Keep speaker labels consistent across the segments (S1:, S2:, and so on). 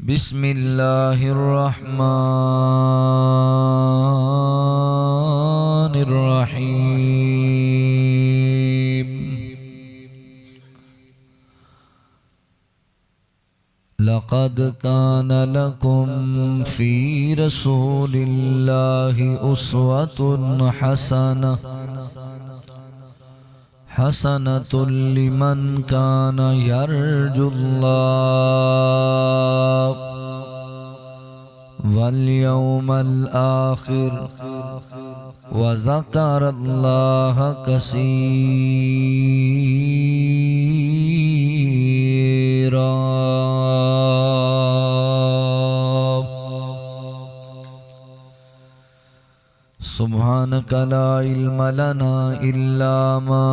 S1: بسم اللہ الرحمن الرحیم لقد كان لكم في رسول الله أسوة حسنة لمن كان يرجو الله واليوم الآخر وذكر الله كثيرا. سبحانك لا علم لنا إلا ما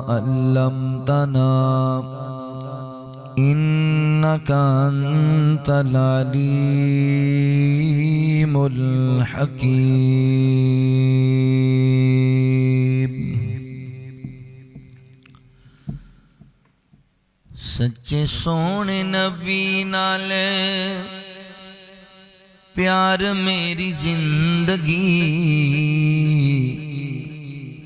S1: علمتنا إنك أنت العليم الحكيم. سچے سونے نبی نالے پیار میری زندگی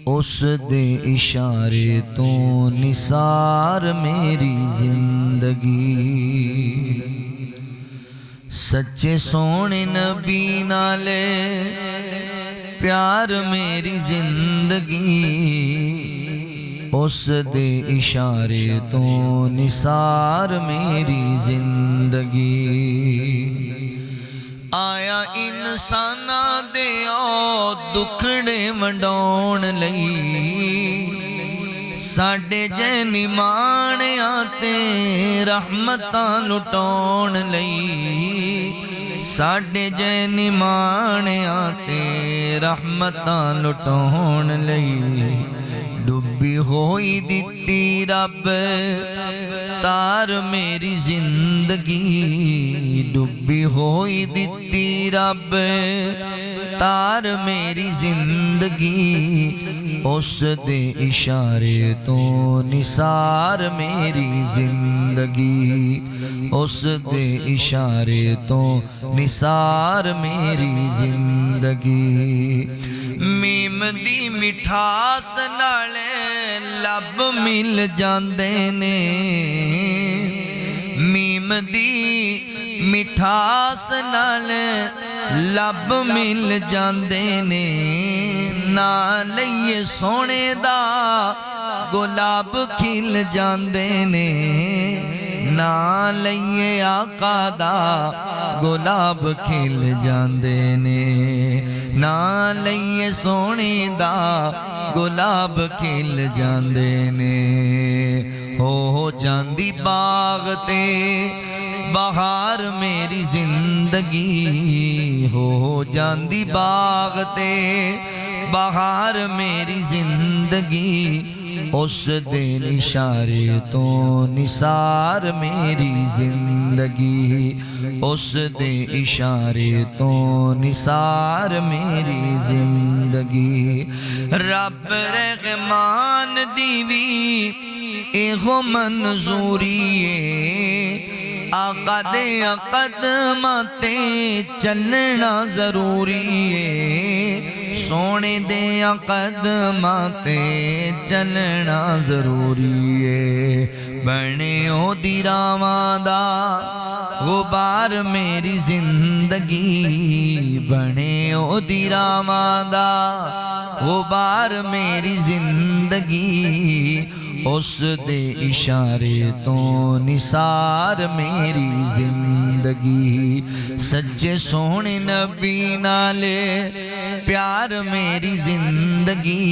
S1: اس دے اشارے تو نثار میری زندگی. سچے سونے نبی نالے پیار میری زندگی اس دے اشارے تو نثار میری زندگی. آیا انسانا دے او دکھڑے منڈون لئی ساڈے جے نمانیاں تے رحمتاں لٹون لئی ساڈے جے نمانیاں تے رحمتاں لٹون لئی ڈبی ہوئی دتی رب تار میری زندگی ڈبی ہوئی دتی رب تار میری زندگی اس دے اشارے تو نثار میری زندگی اس دے اشارے تو نثار میری زندگی. میم دی مٹھاس نالے لب مل جاندے نے میم دی مٹھاس نالے لب مل جاندے نے نا لئیے سونے دا گلاب کھل جاندے نے نا لئیے آقا دا گلاب کھل جاندے نے نا لئیے سونے دا گلاب کھل جاندے نے. ہو جاندی باغ تے بہار میری زندگی ہو جاندی باغ تے بہار میری زندگی اس دے اشارے تو نثار میری زندگی اس دے اشارے تو نثار میری زندگی. رب رحمان دیوی ایغو منظوریے آقا دے قدماتے چلنا ضروری ہے سونے دے قدماتے چلنا ضروری ہے. بنے او دی راواں دا غبار میری زندگی بنے او دی راواں دا غبار میری زندگی اس دے اشارے تو نثار میری زندگی. سچے سونے نبی نالے پیار میری زندگی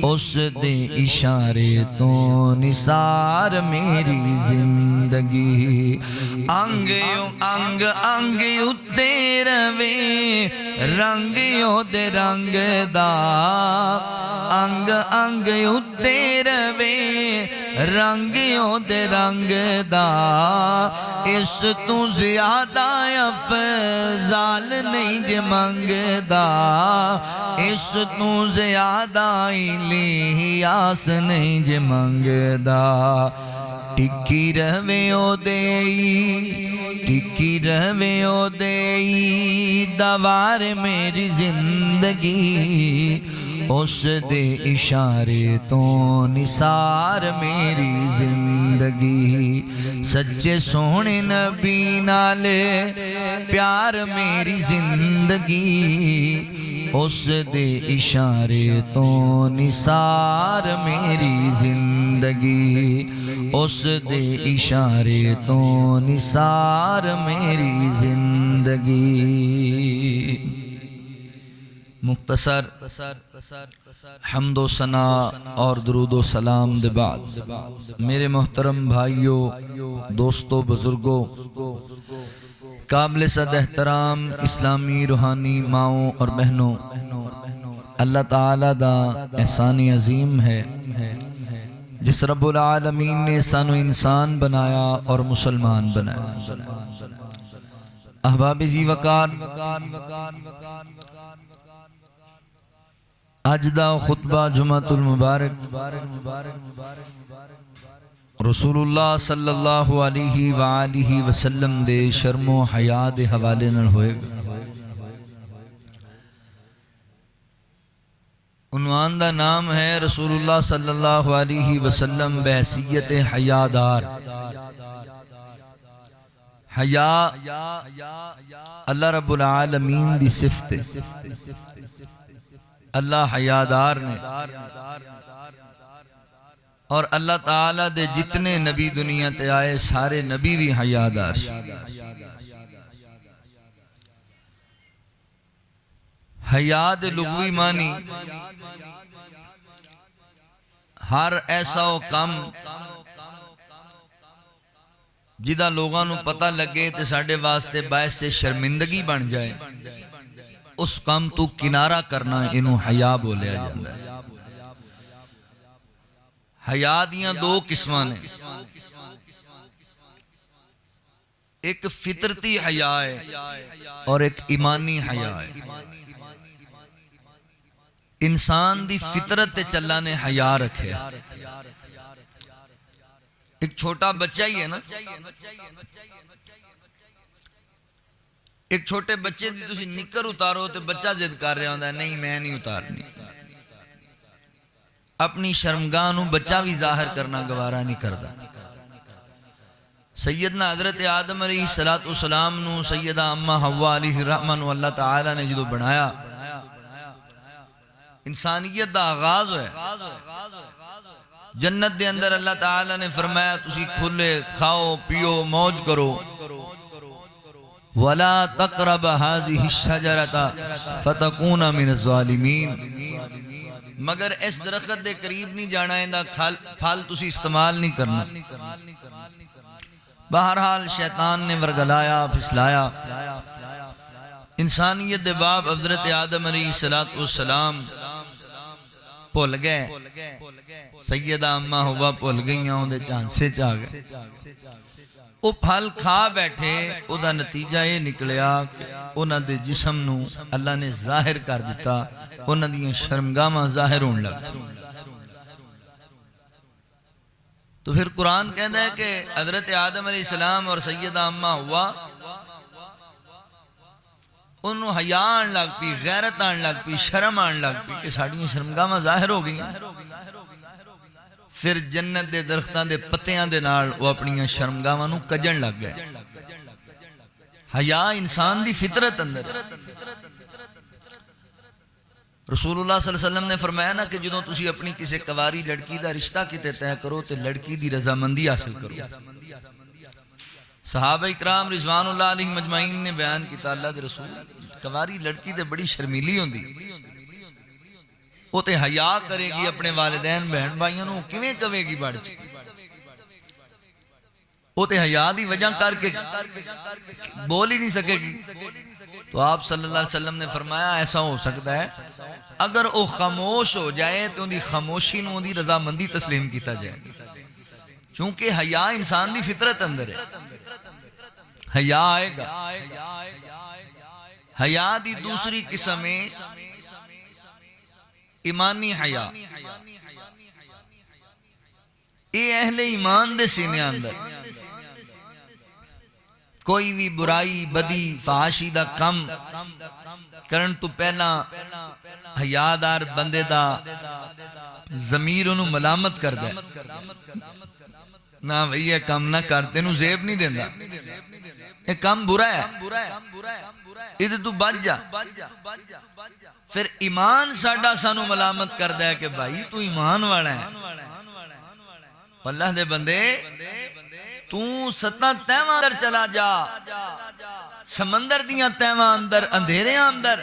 S1: اس دے اشارے تو نثار میری زندگی. انگ انگ اتے روے رنگ دے رنگ دا انگ انگ اتے روے رنگ دے رنگ دا اس تو زیادہ افضال نہیں جے منگ دا اس تو زیادہ الیاس نہیں جے منگ دا ٹکی رہوے او دیئی ٹکی رہوے او دیئی دوار میری زندگی اس دے اشارے تو نثار میری زندگی سچے سونے نبی نالے پیار میری زندگی اس دے اشارے تو نثار میری زندگی اس دے اشارے تو نثار میری زندگی مختصر حمد و ثنا اور درود و سلام دے بعد میرے محترم بھائیوں دوستوں بزرگوں قابل صد احترام اسلامی روحانی ماؤں اور بہنوں اللہ تعالیٰ دا احسان عظیم ہے جس رب العالمین نے انسان و انسان بنایا اور مسلمان بنایا احباب زی وقار آج دا خطبہ جمعۃ المبارک رسول اللہ صلی اللہ علیہ وآلہ وسلم دے شرم و حیا دے حوالے نال ہوئے گا عنوان دا نام ہے رسول اللہ صلی اللہ علیہ وسلم بحیثیت حیادار حیا اللہ رب العالمین دی صفت اللہ حیادار نے اور اللہ تعالیٰ دے جتنے نبی دنیا تے آئے سارے نبی بھی حیادار حیا دے لغوی معنی ہر ایسا و کم جدہ لوگاں نو پتہ لگے تے ساڑھے واسطے باعث سے شرمندگی بن جائے اس کام تو کنارہ کرنا انہوں حیا بولیا جاندہ ہے حیا دیاں دو قسمان ہیں ایک فطرتی حیا ہے اور ایک ایمانی حیا ہے انسان دی فطرت تے چلا نے حیا رکھے ایک چھوٹا بچہ ہی ہے نا ایک چھوٹے بچے دی تسی نکر اتارو تو بچہ ضد کر رہا ہوندہ ہے نہیں میں نہیں اتارنی اپنی شرمگاہ نو بچہ بھی ظاہر کرنا گوارا نہیں کردا سیدنا حضرت آدم علیہ السلام نو سیدہ امہ حوا علیہ الرحمن و اللہ تعالیٰ نے جدو بنایا انسانیت دا آغاز ہے جنت دے اندر اللہ تعالیٰ نے فرمایا تسی کھلے کھاؤ پیو موج کرو وَلَا تَقْرَبَ هَذِهِ الشَّجَرَةَ فَتَكُونَ مِنَ الظَّالِمِينَ مگر اس درخت دے قریب نہیں جانا ہے پھل تسی استعمال نہیں کرنا بہرحال شیطان نے ورگلایا پھسلایا انسانیت دے باپ حضرت آدم علیہ السلام بھول گئے سیدہ امہ ہوا بھول گئیاں اندے چانسے چاہ گئے وہ پھل کھا بیٹھے او دا نتیجہ یہ نکلیا کہ انہاں دے جسم نو اللہ نے ظاہر کر دیتا انہاں دی شرمگاہ ظاہر ہون لگا تو پھر قرآن کہتا ہے کہ حضرت آدم علیہ السلام اور سیدہ امہ ہوا انہوں حیا آن لگ پی غیرت آن لگ پی شرم آن لگ پی کہ ساڑھیں شرمگاہ ظاہر ہو گئی پھر جنت دے درختان دے پتیاں دے نال وہ اپنی شرمگاہ نو کجن لگ گئے حیا انسان دی فطرت اندر رسول اللہ صلی اللہ علیہ وسلم نے فرمایا نا کہ جدوں تسی اپنی کسی کواری لڑکی دا رشتہ کیتے طے کرو تے لڑکی دی رضامندی حاصل کرو صحابہ اکرام رضوان اللہ علیہ مجمعین نے بیان کیتا اللہ دے رسول کواری لڑکی تے بڑی شرمیلی ہوندی وہ تے حیا کرے گی اپنے والدین بہن بھائیوں نو کیویں کہے گی بڑھ چکی وہ تے حیا دی وجہ کر کے بول ہی نہیں سکے گی تو آپ صلی اللہ علیہ وسلم نے فرمایا ایسا ہو سکتا ہے اگر وہ خاموش ہو جائے تو ان دی خاموشی نو ان دی رضامندی تسلیم کیتا جائے چونکہ حیا انسان دی فطرت اندر ہے حیا آئے گا حیا دی دوسری قسم ہے ایمانی حیا یہ اہل ایمان دے سینے اندر کوئی بھی برائی بدی فحاشی دا کم کرن تو پہلا حیادار بندے دا ضمیر انہوں ملامت کر دے نہ بھئی یہ کم نہ کر تینوں زیب نہیں دیندہ یہ کم برا ہے ادھے تو بچ جا پھر ایمان ساڑھا سانو ملامت کر دے کہ بھائی تو ایمان والا ہے اللہ دے بندے تو ستنا تیمہ اندر چلا جا سمندر دیاں تیمہ اندر اندھیرے اندر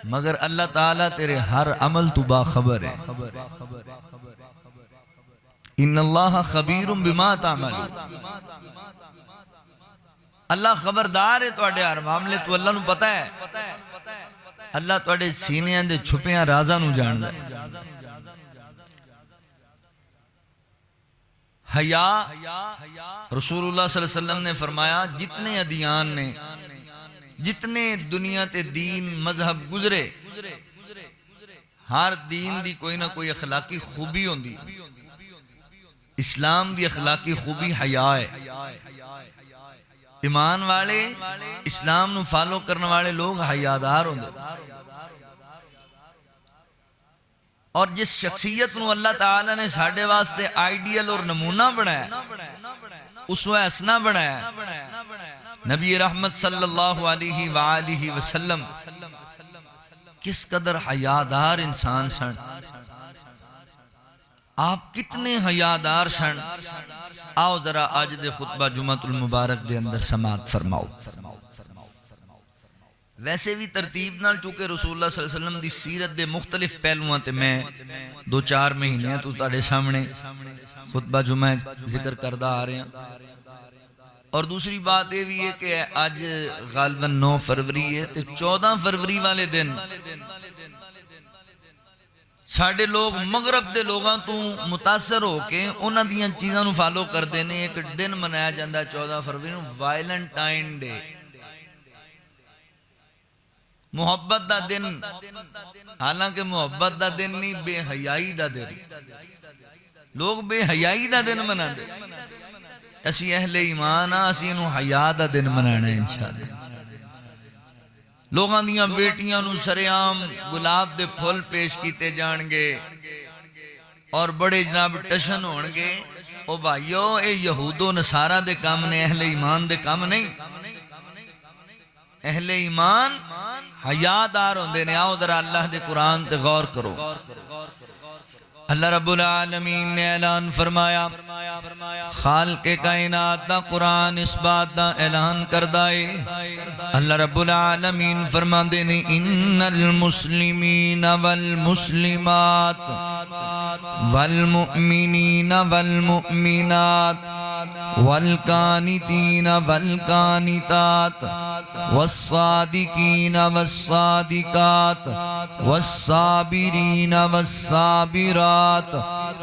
S1: مگر اللہ تعالیٰ تیرے ہر عمل تو باخبر ہے ان اللہ خبیر بما تعملون اللہ خبردار ہے توڑے ہر معاملے تو اللہ نو پتہ ہے اللہ توڑے سینے اندے چھپیاں رازہ نو جان دے حیا رسول اللہ صلی اللہ علیہ وسلم نے فرمایا جتنے ادیان نے جتنے دنیا تے دین مذہب گزرے ہر دین دی کوئی نہ کوئی اخلاقی خوبی ہوندی اسلام دی اخلاقی خوبی حیا ہے ایمان والے اسلام نو فالو کرنے والے لوگ حیادار ہوندے اور جس شخصیت نو اللہ تعالیٰ نے ساڑھے واسطے آئیڈیل اور نمونہ بنایا اسوہ حسنہ بنایا نبی رحمت صلی اللہ علیہ وآلہ وسلم کس قدر حیادار انسان سن آپ کتنے حیادار سن آؤ ذرا آج دے خطبہ جمعۃ المبارک دے اندر سماعت فرماؤ ویسے بھی ترتیب نال چونکہ رسول اللہ صلی اللہ علیہ وسلم دی سیرت دے مختلف پہلوان تے میں 2-4 مہینے تو تاڑے سامنے خطبہ جمعہ ذکر کردہ آ رہے ہیں اور دوسری بات یہ بھی ہے کہ آج غالباً 9 فروری ہے تے 14 فروری والے دن ساڑھے لوگ مغرب دے لوگاں تو متاثر ہو کے انہاں دیاں چیزاں نو فالو کر دینے ایک دن منایا جاندہ 14 فروری نو وائلنٹائن ڈے محبت دا دن حالانکہ محبت دا دن نہیں بے حیائی دا دن لوگ بے حیائی دا دن منا دے اسی اہل ایمان اسی انہوں حیاء دا دن منانا ہے انشاءاللہ لوگاں دیاں بیٹیاں نو سریام گلاب دے پھول پیش کیتے جانگے اور بڑے جناب ٹشن ہونگے او بھائیو اے یہود و نصارہ دے کام نے اہل ایمان دے کام نہیں اہل ایمان حیادار ہوندے نے آؤ ذرا اللہ دے قرآن تے غور کرو اللہ رب العالمین نے اعلان فرمایا خالق کائنات دا قرآن اس بات دا اعلان کردائے اللہ رب العالمین فرماندے نے ان المسلمین والمسلمات والمؤمنین والمؤمنات والقانتین والقانتات والصادقین والصادقات والصابرین والصابرات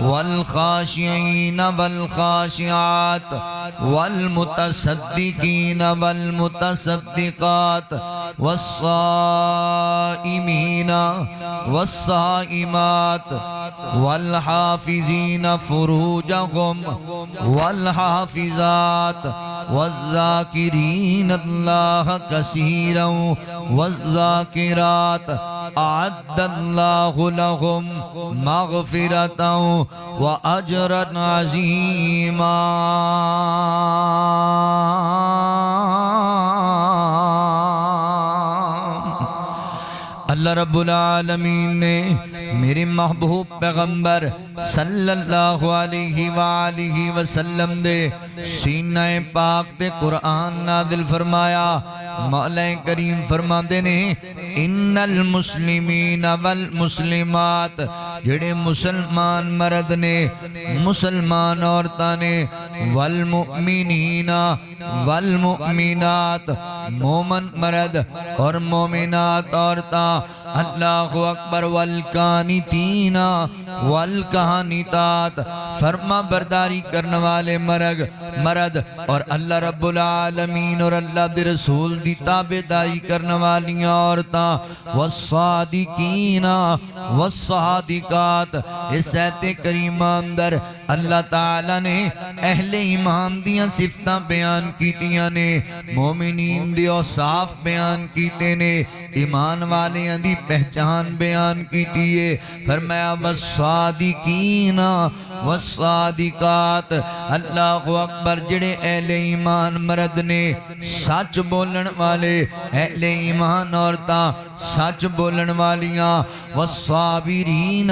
S1: والخاشعین والخاشعات والمتصدقین والمتصدقات والصائمین والصائمات والحافظین فروجهم والحافظات والذاکرین اللہ کثیرا والذاکرات اعد اللہ لهم مغفرتا واجرا عظیما اللہ رب العالمین نے میرے محبوب پیغمبر صلی اللہ علیہ وآلہ وسلم دے سینہ پاک دے قرآن نازل فرمایا مولا کریم فرماندے نے ان المسلمین والمسلمات جڑے مسلمان مرد نے مسلمان عورتاں نے والمؤمنین والمؤمنات مومن مرد اور مومنات عورتاں اللہ اکبر والقانتین والقانتات فرما برداری کرنے والے مرد اور اللہ رب العالمین اور اللہ دے رسول دی تابعداری کرنے والیاں عورتاں والصادقین والصادقات. اس آیت کریمہ اندر اللہ تعالیٰ نے اہل ایمان دیاں صفتاں بیان کیتیاں نے، مومنین دی اوصاف بیان کیتے نے، ایمان والیاں دی پہچان بیان کیتی ہے. فرمایا والصادقین والصادقات. اللہ اکبر. جڑے اہل ایمان مرد نے سچ بولن والے، اہل ایمان عورتاں سچ بولن والیاں. والصابرین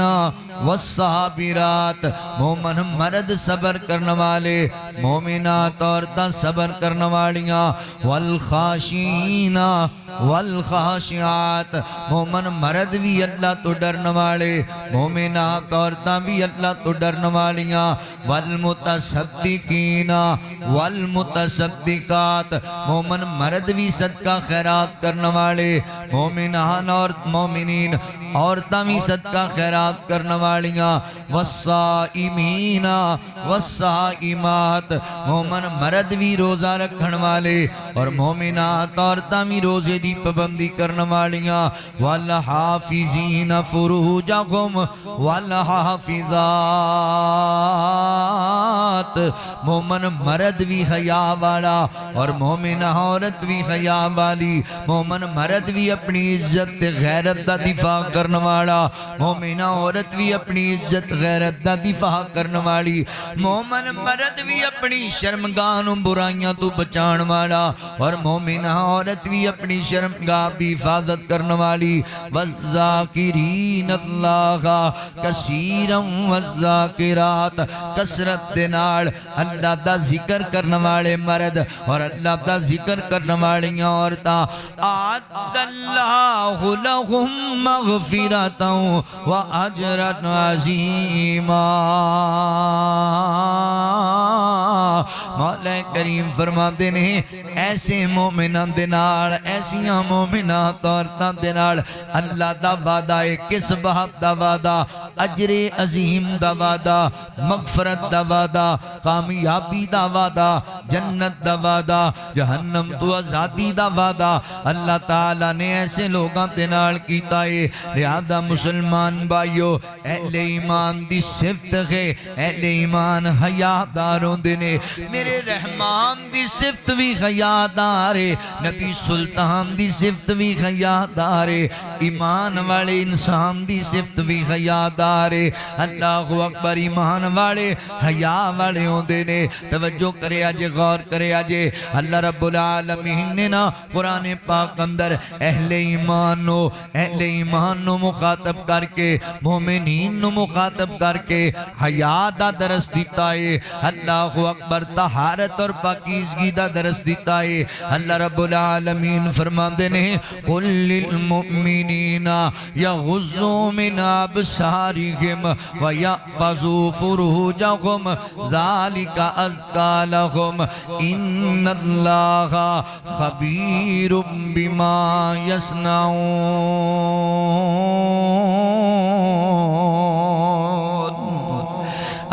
S1: والصابرات. مومن مرد صبر کرنے والے، مومنات عورتاں صبر کرنے والیاں. والخاشعین والخاشعات. مومن مرد بھی اللہ تو ڈرنے والے، مومنات عورتاں بھی اللہ تو ڈرنے والیاں. والمتصدقین والمتصدقات. مومن مرد بھی صدقہ خیرات کرنے والے، مومنان اور مومنین عورتاں بھی صدقہ خیرات کرنے والیاں. والصائمین والصائمات. مومن مرد بھی روزہ رکھن والے اور مومنات عورتاں بھی روزے دی پابندی کرنے والیاں. والحافظین فروجہم والحافظات. مومن مرد بھی حیا والا اور مومن عورت بھی حیا والی. مومن مرد بھی اپنی عزت غیرت دا دفاع کرنے والا، مومن عورت بھی اپنی عزت غیرت دا دفاع کرنے والی. مومن مرد بھی اپنی شرمگاہ نو برائیاں تو بچان والا اور مومن عورت بھی اپنی شرمگاہ بھی حفاظت کرنے والی. والذاکرین اللہ کثیرا والذاکرات. کثرت دے نال اللہ دا ذکر کرنے والے مرد اور اللہ دا ذکر کرنے والیاں عورتاں. اعد اللہ لہم مغفرۃ واجرا عظیما. مولا کریم فرماتے ہیں ایسے مومنان دے نال، ایسیاں مومنات عورتاں دے نال اللہ دا وعدہ ہے. کس بات دا وعدہ؟ اجر عظیم دا وعدہ، مغفرت دا وعدہ، کامیابی دا وعدہ، جنت دا وعدہ، جہنم تو آزادی دا وعدہ اللہ تعالیٰ نے ایسے لوگاں تے نال کیتا ہے. لہذا مسلمان بھائیو، اہل ایمان دی صفت ہے، اہل ایمان حیادار ہوندے نے. میرے رحمان دی صفت بھی حیادار ہے، نبی سلطان دی صفت بھی حیادار ہے، ایمان والے انسان دی صفت بھی حیادار ہے. اللہ اکبر. ایمان والے حیا والے ہوندے نے. توجہ کرے آجے، غور کرے آجے. اللہ رب العالمین نے نا قرآن پاک اندر اہل ایمان نو مخاطب کر کے، مومنین نو مخاطب کر کے حیا دا درس دیتا ہے. اللہ اکبر. طہارت اور پاکیزگی دا درس دیتا ہے. اللہ رب العالمین فرماندے نے قل للمؤمنین یغضوا من ابصارہم ویحفظوا فروجہم ذالک ازکی لہم ان اللہ خبیر بما یصنعون.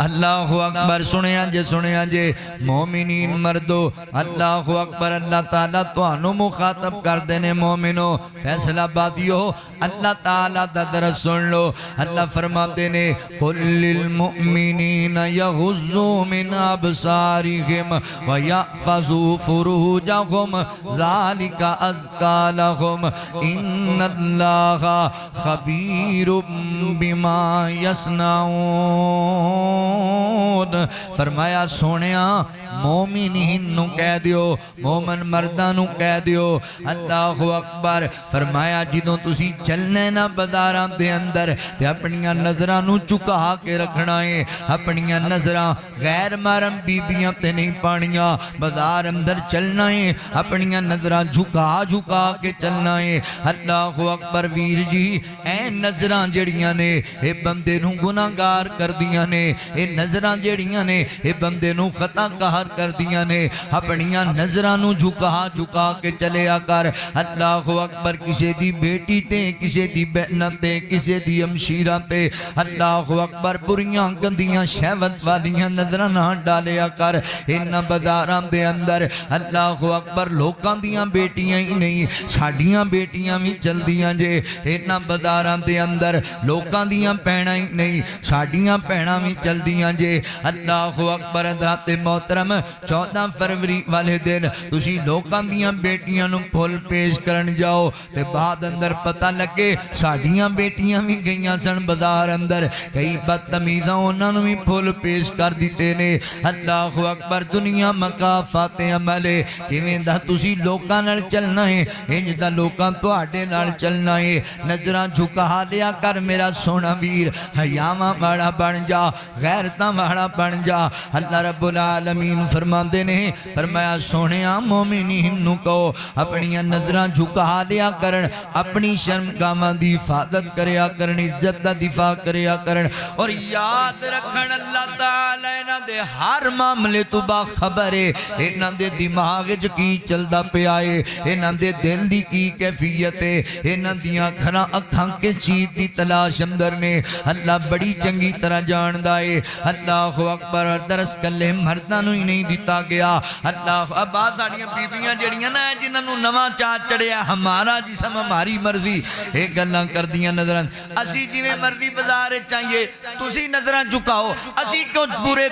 S1: اللہ اکبر. سنیا جے مومنین مردو، اللہ اکبر. اللہ تعالیٰ تو انو مخاطب کر دینے مومنو، فیصلہ بادیو اللہ تعالیٰ دا درس سن لو. اللہ فرماتے نے قل للمؤمنین یغضوا من ابصارہم ویحفظوا فروجہم ذالک ازکی لہم ان اللہ خبیر بما یصنعون. فرمایا سونیا مومنین نو کہہ دیو، مومن مردہ نو کہہ دیو. اللہ اکبر. فرمایا جدوں تسی چلنے نا بازاراں دے اندر تے اپنیاں نظراں نو چکا کے رکھنا ہے، اپنیاں نظراں غیر محرم بیبیاں تے نہیں پانیاں. بازار اندر چلنا ہے اپنیاں نظراں جھکا کے چلنا ہے. اللہ اکبر. ویر جی اے نظراں جڑیاں نے اے بندے نو گناہگار کر دیاں نے، اے نظراں جڑیاں نے اے بندے نو خطا کہا باہر کر دیا نے اپنیاں نظرانوں جھکا جھکا کے چلیا کر اللہ اکبر کسے دی بیٹی تے کسے دی بہنہ تے کسے دی امشیرہ تے اللہ اکبر بریاں گندیاں شہوت والیاں نظرہ نہ ڈالیا کر انہاں بازاراں دے اندر اللہ اکبر لوکاں دیاں بیٹیاں ہی نہیں ساڈیاں بیٹیاں بھی چل دیاں جے انہاں بازاراں دے اندر لوکاں دیاں پہنا ہی نہیں ساڈیاں پہنا بھی چل دیاں جے اللہ اکبر حضرات محترم 14 فروری والے دن تسی لوکاں دیاں بیٹیاں نو پھول پیش کرن جاؤ تے بعد اندر پتہ لگے ساڈیاں بیٹیاں بھی گئیاں سن بازار اندر کئی بدتمیزاں انہاں نو بھی پھول پیش کر دیتے نے اللہ اکبر دنیا مکافات عملے کیویں دا تسی لوکاں نال چلنا ہے انج دا لوکاں تواڈے نال چلنا ہے نظراں جھکا لیا کر میرا سونا ویر حیاواں والا بن جا غیرتاں والا بن جا اللہ رب العالمین فرماندے نے فرمایا سونیاں مومنین نو کہو اپنی نظراں جھکا لیا کرن اپنی شرمگاہاں دی حفاظت کریا کرن عزت دا دفاع کریا کرن اور یاد رکھن اللہ تعالی انہاں دے ہر معاملے تو باخبر ہے انہاں دے دماغ وچ کی چلدا پیا ہے انہاں دے دل دی کی کیفیت ہے انہاں دیاں گھراں اکھاں کے چیز دی تلاش اندر نے اللہ بڑی چنگی طرح جاندا ہے اللہ اکبر درس کلے مرداں نو ہی نہیں دیتا گیا اللہ ابا ساڈیاں بیویاں جڑیاں نا جنہاں نو نواں چا چڑھیا ہمارا جسم ہماری مرضی اے گلاں کردیاں نظراں اسی جویں مرضی بازار چاہیے تسی نظراں جھکاؤ اسی کیوں پورے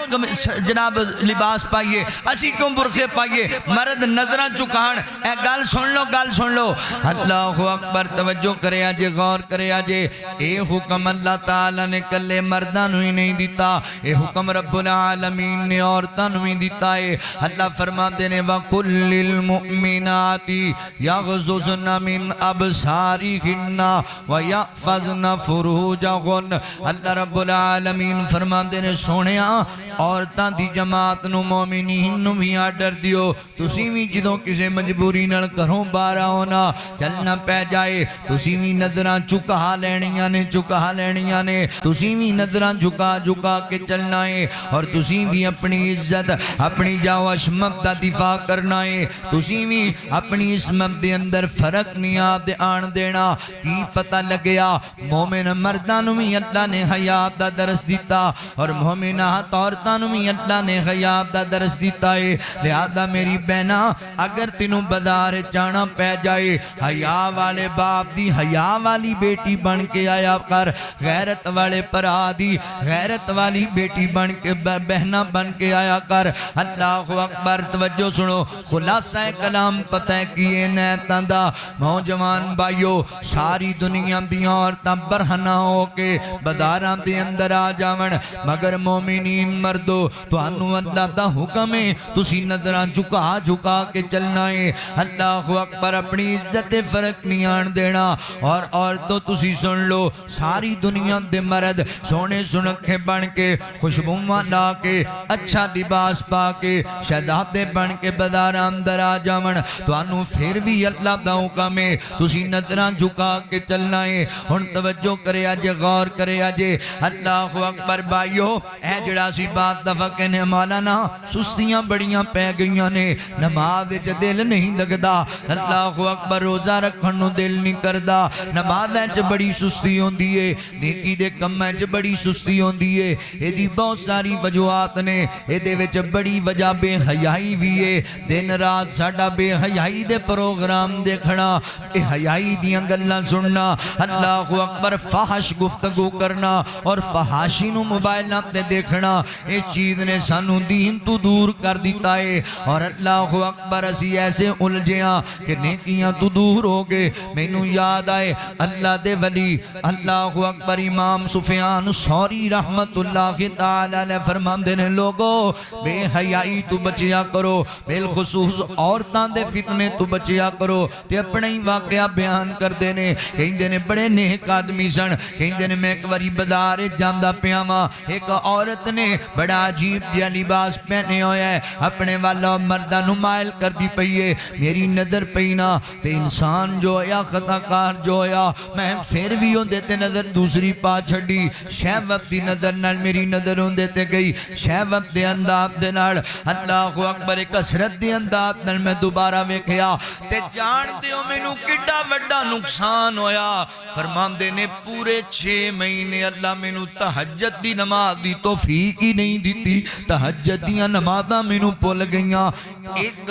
S1: جناب لباس پائیے اسی کیوں برقعے پائیے مرد نظراں جھکان اے گل سن لو اللہ اکبر توجہ کرے آجے غور کرے آجے اے حکم اللہ تعالیٰ نے کلے مردان ہوئی نہیں دیتا اے حکم رب العالمین نے عورتان ہوئی دیتا ہے اللہ فرما دینے وَقُلْ لِلْمُؤْمِنَاتِ يَغْضُضْنَ مِنْ أَبْصَارِهِنَّ وَيَحْفَظْنَ فُرُوجَهُنَّ اللہ رب العالمین فرما دینے سونیاں عورتاں دی جماعت نو مومنین نو بھی آڈر دیو تسی بھی جدوں کسے مجبوری نل کروں بارا ہونا چلنا پہ جائے تسی بھی نظراں چکا لینیاں نے تسی بھی نظراں جھکا کے چلنا ہے اور تسی بھی اپنی عزت اپنی جاو عشمت دا دفاع کرنا ہے تسی بھی اپنی عصمت دے اندر فرق نہیں آدھے آن دینا کی پتہ لگیا مومن مردانو بھی اللہ نے حیات دا درس دیتا اور مومنات عورتانو بھی اللہ نے حیات دا درس دیتا ہے لہذا میری بہنا اگر تینوں بازار جانا پہ جائے حیا والے باپ دی حیا والی بیٹی بن کے آیا کر غیرت والے پرا دی غیرت والی بیٹی بن کے بہنا بن کے آیا کر اللہ اکبر توجہ سنو خلاصہ کلام پتہ کیے نیتاں دا نوجوان بھائیو ساری دنیا دیاں عورتاں برہنہ ہو کے بازاراں دے اندر آ جاون مگر مومنین مردو تو انو اللہ دا حکم ہے تسی نظراں جھکا کے چلنا ہے اللہ اکبر اپنی عزت فرق نہیں آن دینا اور تو تسی سن لو ساری دنیا دے مرد سونے سنکھے بن کے خوشبوواں لا کے اچھا لباس پا کے شہزادے بن کے بازاراں اندر آ جاون تو انو پھر بھی اللہ دا حکم ہے تسی نظراں جھکا کے چلنا ہے ہن توجہ کرے آجے غور کرے آجے اللہ اکبر بھائیو اے جڑا سی بات دفعہ کہنے مولانا سستیاں بڑیاں پہ گئیاں نے نماز وچ دل نہیں لگدا اللہ اکبر روزہ رکھن نو دل نہیں کردا نماز وچ بڑی سستی ہوندی ہے نیکی دے کم وچ بڑی سستی ہوندی ہے اے دی بہت ساری وجوہات نے اے دے وچ بڑی وجہ بے حیائی بھی ہے دن رات ساڈا بے حیائی دے پروگرام دیکھنا بے حیائی دیاں گلاں سننا اللہ اکبر فحش گفتگو کرنا اور فحاشی نو موبائلاں تے دیکھنا اس چیز نے سانو دین تو دور کر دیتا ہے اور اللہ اکبر اسی ایسے الجھیاں کہ نیکیاں تو دور ہو گئے مینوں یاد آئے اللہ دے ولی اللہ اکبر امام سفیان ثوری رحمت اللہ تعالی علیہ فرماندے نے لوگو بے حیائی تو بچیا کرو بالخصوص عورتاں دے فتنے تو بچیا کرو تے اپنے ہی واقعہ بیان کر دینے کہیں نے بڑے نیک آدمی سن کہیں نے میں ایک واری بازار جاندا پیا واں ایک عورت نے بڑا عجیب جہا لباس پہنے ہویا ہے اپنے والا مردہ نمائل کر دی پئیے میری نظر پینا تے انسان جو ہویا خطا کار جو ہویا میں پھر بھی ہوں دیتے نظر دوسری پا چھڑی شہوت دی نظر نال میری نظر ہوں دیتے گئی شہوت دے انداز دے نال اللہ اکبر کسرت دی انداز نال میں دوبارہ ویکھیا تے جان دیو میں نو کڈا وڈا نقصان ہویا فرمان دے نے پورے 6 مہینے اللہ میں نو تہجد دی نماز دی توفیق ہی نہیں دیتی تہجد دیاں نمازاں میں نو پول گئیاں ایک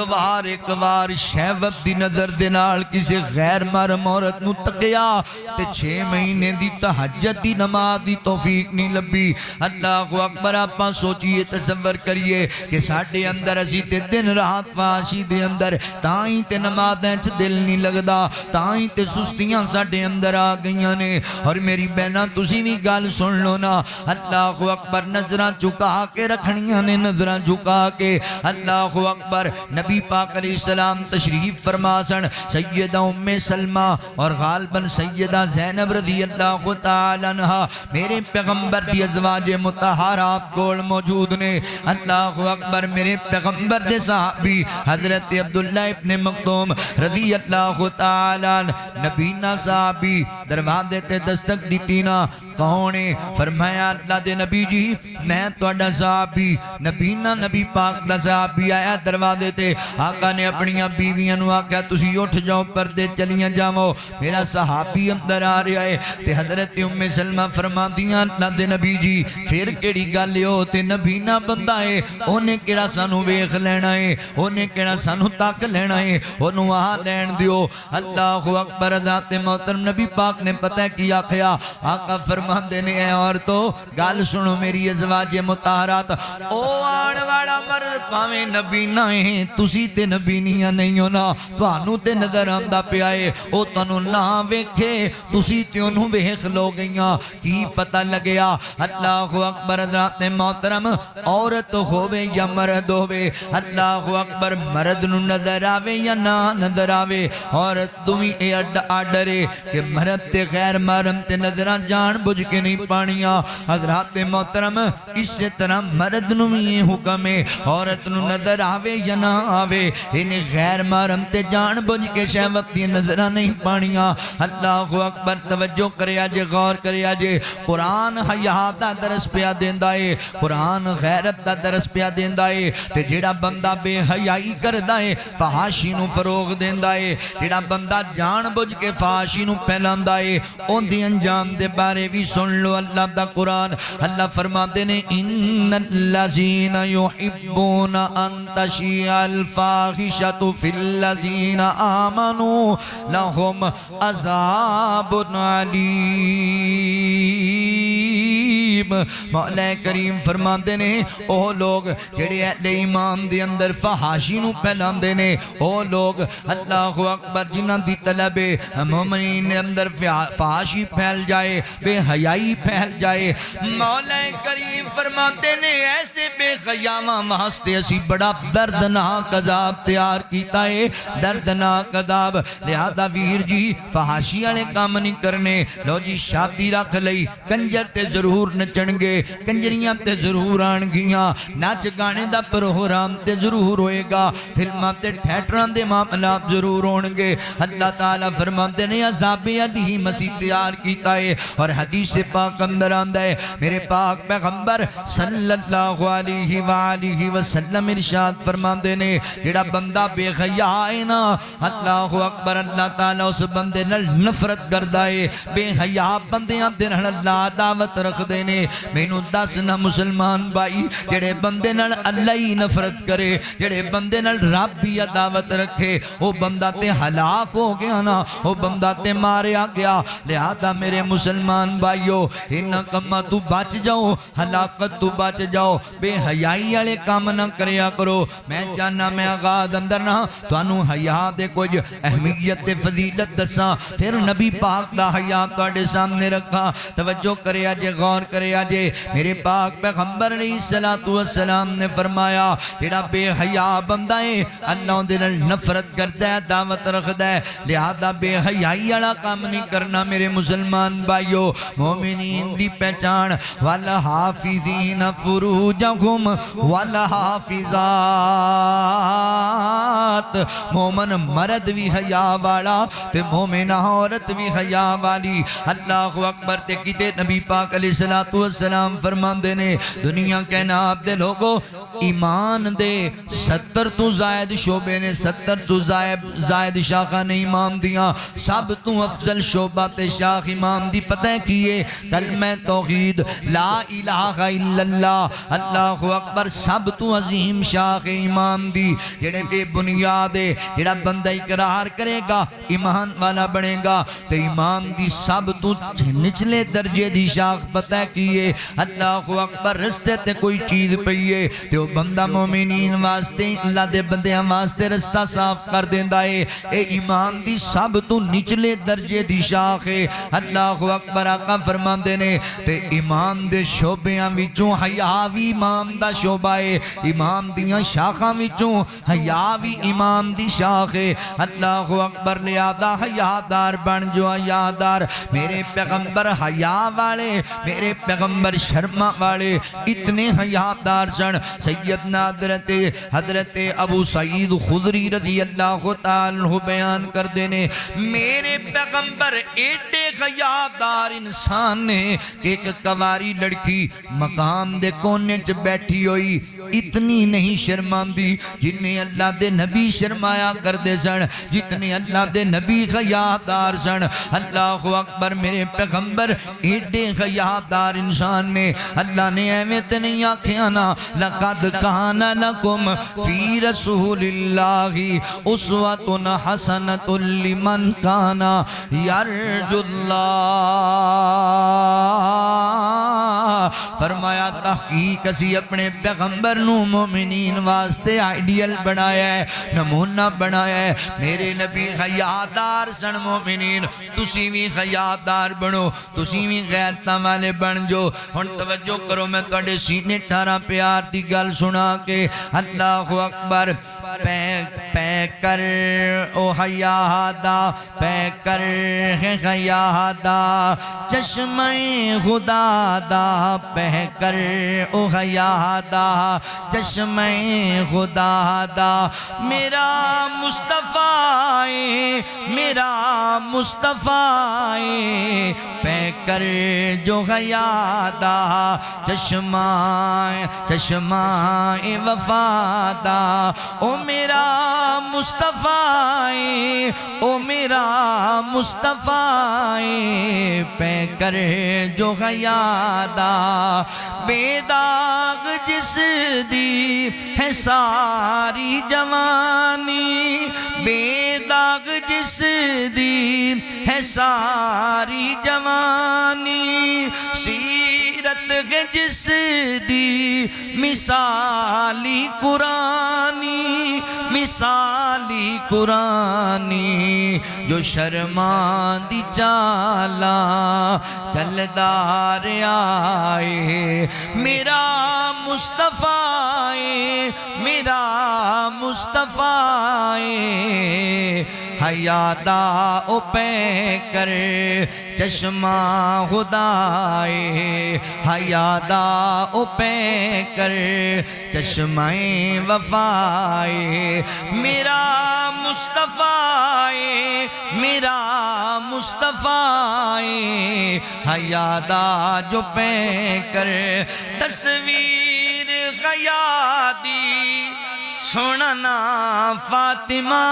S1: بار شہوت دی نظر دے نال کسی غیر محرم عورت نو تکیا تے 6 مہینے دی تہجد دی نماز دی توفیق نہیں لبی اللہ اکبر آپاں سوچئے تصور کریے کہ ساڑھے اندر اسی تے دن رات فاشی دے اندر تائیں تے نمازیں چھ دل نہیں لگدا تائیں تے سستیاں ساڑھے اندر آ گئیاں نے اور میری بہنہ تسی بھی گال سن لو نا اللہ اکبر نظران چکا کے رکھنیاں نے نظران چکا کے اللہ اکبر نبی پاک علیہ السلام تشریف فرماسن سیدہ ام سلمہ اور غالباً سیدہ زینب رضی اللہ تعالیٰ عنہ میرے پیغمبر دی ازواج مطہرات کول موجود نے اللہ اکبر میرے پیغمبر دے صحابی حضرت عبداللہ ابن مکتوم رضی اللہ تعالیٰ نبینا صحابی دروازے تے دستک دیتینا کہونے فرمایا اللہ دے نبی جی میں توڑا صحابی نبینا نبی پاک دا صحابی آیا دروازے تے آقا نے اپنیاں بیویاں نو آکھا تسی اٹھ جاؤ پردے چلیاں جاؤ میرا صحابی اندر آ رہا ہے تے حضرت ام سلمہ فرما دیاں اللہ دے نبی جی پھر کیڑی گل ہو تے نبینا بندہ ہے اونے کیڑا سانو ویکھ لینا ہے اونے کیڑا سانو تک لینا ہے اونوں آ لین دیو اللہ اکبر ذات محترم نبی پاک نے پتہ کیا کیا آقا فرما دینے ہیں اور تو گال سنو میری ازواج مطہرات او آن والا مرد پاویں نبی نہ ہیں تسی تے نبی نہیں ہونا توانو تے نظر آمدہ پہ آئے او تنو نہ ویکھے تسی تے انہوں ویکھ لو گئیاں کی پتہ لگیا اللہ اکبر ذات محترم عورت ہووے یا مرد ہووے اللہ اکبر مرد نو نظر آوے یا نہ نظر آوے عورت تمہیں اے آڈرے کہ مرد تے غیر محرم تے نظران جان بجھ کے نہیں پانیاں حضرات محترم اس سے طرح مرد نو یہ حکم ہے عورت نو نظر آوے یا نہ آوے انہیں غیر محرم تے جان بجھ کے شہوت دی نظرہ نہیں پانیاں اللہ اکبر توجہ کریا جے غور کریا جے قرآن حیات دا درس پیا دیندہ ہے قرآن غیرت دا درس پیا دیندہ ہے تے جیڑا بندہ بے حیائی کردہ ہے فحاشی نو فروغ دیندہ ہے جیڑا بندہ جان بجھ کے فحاشی نو پہلاندہ ہے ان دی انجام دے بارے بھی سن لو اللہ دا قرآن اللہ فرما دینے ان اللذین یحبون ان تشیع الفاحشۃ فی اللذین آمنوا لہم عذاب علیم مولا کریم فرما دینے او لوگ جڑے اہل ایمان دے اندر فحاشی نو پھیلان دینے او لوگ اللہ اکبر جنہاں دی طلب مومنین دے اندر فحاشی پھیل جائے بے حیائی پھیل جائے مولا کریم فرماتے نے ایسے بے خیامہ واسطے اسی بڑا دردناک عذاب تیار کیتا ہے دردناک عذاب لہذا ویر جی فحاشی والے کام نہیں کرنے لو جی شادی رکھ لئی کنجر تے ضرور نچنگے کنجریاں تے ضرور آن گیاں ناچ گانے دا پروگرام تے ضرور ہوئے گا فلماں تے تھیٹراں دے معاملات ضرور ہونگے اللہ تعالیٰ فرماتے نے عذاب علی مسیح تیار کیتا ہے اور حدیث پاک اندر آندہ ہے میرے پاک پیغمبر صلی اللہ علیہ وآلہ وسلم ارشاد فرماندے نے جڑا بندہ بے حیا ہے نا اللہ اکبر اللہ تعالیٰ اس بندے نال نفرت کردہ ہے بے حیا بندیاں دے نال اللہ دعوت رکھ دینے مینوں دس نہ مسلمان بھائی جڑے بندے نال اللہ ہی نفرت کرے جڑے بندے نال رب بھی دعوت رکھے وہ بندہ تے ہلاک ہو گیا نا وہ بندہ تے ماریا گیا لہذا میرے مسلمان بھائیو ان کما تو بچ جاؤ ہلاکت تو بچ جاؤ بے حیائی والے کام نہ کریا کرو میں چاہنا میں آغاز اندر نہ توانو حیا دے کچھ اہمیت تے فضیلت دساں پھر نبی پاک دا حیا تواڈے سامنے رکھا توجہ کریا جے غور کرے رہے جے میرے پاک پیغمبر علیہ السلام نے فرمایا جڑا بے حیا بندہ ہے اللہ دے نال نفرت کرتا ہے دعوت رکھدا ہے لہذا بے حیائی والا کام نہیں کرنا میرے مسلمان بھائیو مومنین دی پہچان والحافظین فروجہم والحافظات مومن مرد بھی حیا والا تے مومن عورت بھی حیا والی اللہ اکبر تے کتے نبی پاک علیہ السلام فرماندے نے دنیا کائنات دے لوگو ایمان دے 70 تو زائد شعبے نے 70 تو زائد شاخہ نے امام دیاں سب تو افضل شعبہ تے شاخ امام دی پتہ کیے کلمہ توحید لا الہ الا اللہ اللہ اکبر سب تو عظیم شاخ امام دی جڑے بے بنیاد ہے جڑا بندہ اقرار کرے گا ایمان والا بنے گا تے ایمان دی سب تو نچلے درجے دی شاخ پتہ کیے اللہ اکبر رستے تے کوئی چیز پئیے تے وہ بندہ مومنین واسطے اللہ دے بندیاں واسطے رستہ صاف کر دیندا ہے اے ایمان دی سب تو نچلے درجے دی شاخ ہے اللہ اکبر آقا فرماندے نے تے ایمان دے شعبیاں وچوں حیا وی ایمان دا شعبہ ہے ایمان دیاں شاخاں وچوں حیا وی ایمان دی شاخ ہے اللہ اکبر لہذا حیادار بن جو حیادار میرے پیغمبر حیا والے میرے پیغمبر شرما والے اتنے حیادار سن سیدنا حضرت ابو سعید خدری رضی اللہ تعالیٰ بیان کر دینے میرے پیغمبر ایڈے حیادار انسان نے کہ ایک کواری لڑکی مقام دے کونے چ بیٹھی ہوئی اتنی نہیں شرماندی جنہیں اللہ دے نبی شرمایا کر دے سن جتنے اللہ دے نبی حیادار سن اللہ اکبر میرے پیغمبر ایڈے حیادار انسان نے اللہ نے ایویں تے نہیں آکھیا نا لقد کان لکم فی رسول اللہ اسوۃ حسنۃ لمن کان یرجو اللہ فرمایا تحقیق اسی اپنے پیغمبر نو مومنین واسطے آئیڈیل بنایا ہے نمونہ بنایا ہے میرے نبی حیادار سن مومنین تسی بھی حیادار بنو تسی بھی غیرتاں والے بن جو ہن توجہ کرو میں تواڈے سینے ٹھارا پیار دی گل سنا کے اللہ اکبر پے کر او حیادا پے کر حیادا چشمہ خدا دا پہ کر او حیادا چشمہ خدا دا میرا مصطفیٰ میرا مصطفیٰ پہ کر جو حیادا چشمہ وفادا او میرا مصطفیٰ او میرا مصطفیٰ پہ کر جو حیادا بے داغ جس دی ہے ساری جوانی بے داغ جس دی ہے ساری جوانی سیرت ہے جس دی مثالی قرآنی مثالی قرآنی جو شرمان دی چالا چلدار آئے میرا مصطفیٰ میرا مصطفیٰ حیادا او پہ کر چشمہ خدائے حیادا او پہ کر چشمہ وفائے میرا مصطفیٰ میرا مصطفیٰ حیادا جو پہ کر تصویر غیادی سننا فاطمہ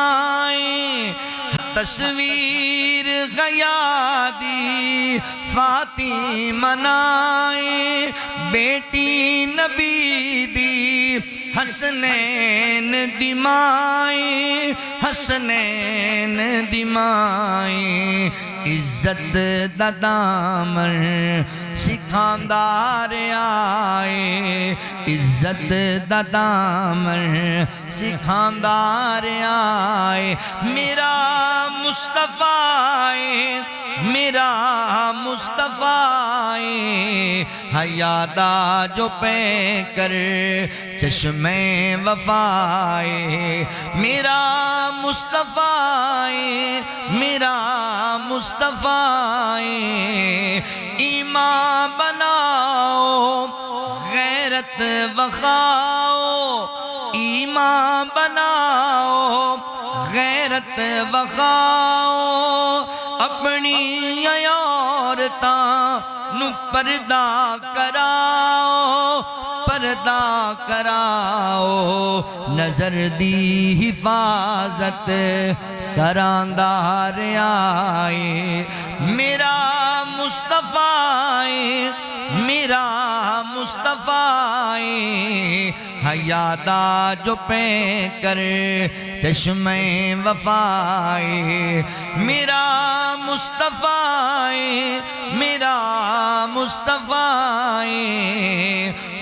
S1: تصویر غیادی فاطمہ نائے بیٹی نبی دی حسنین دمائیں حسنین دمائیں عزت دا دامن سکھاندار آئے عزت دا دامن سکھاندار آئے میرا مصطفیٰ میرا مصطفیٰ حیا دا جو پہ کر چشمے وفائے میرا مصطفیٰ میرا مصطفیٰ ایمان بناؤ غیرت بخاؤ ایمان بناؤ غیرت بخاؤ اپنی عورتاں نو پردہ کراؤ پردہ کراؤ نظر دی حفاظت کراندار آئے میرا مصطفیٰ میرا مصطفیٰ حیا دا جو پہ کر چشمے وفائے میرا مصطفیٰ میرا مصطفیٰ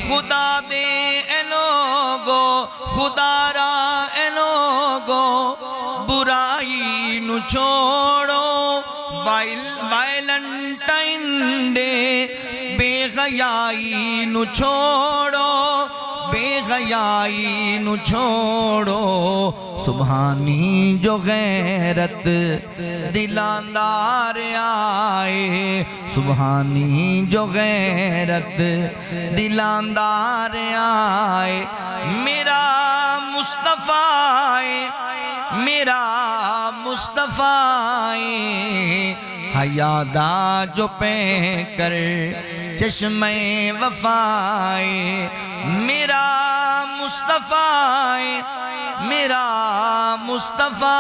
S1: خدا دے اے لوگو خدا را اے لوگو برائی نو چھوڑو وائلنٹائن ڈے بے حیائی نو چھوڑو بے حیائی نو چھوڑو سبحانی جو غیرت دلاندار آئے سبحانی جو غیرت دلاندار آئے میرا مصطفیٰ میرا مصطفیٰ حیا دا جو پہ کر چشمے وفائے میرا مصطفیٰ میرا مصطفیٰ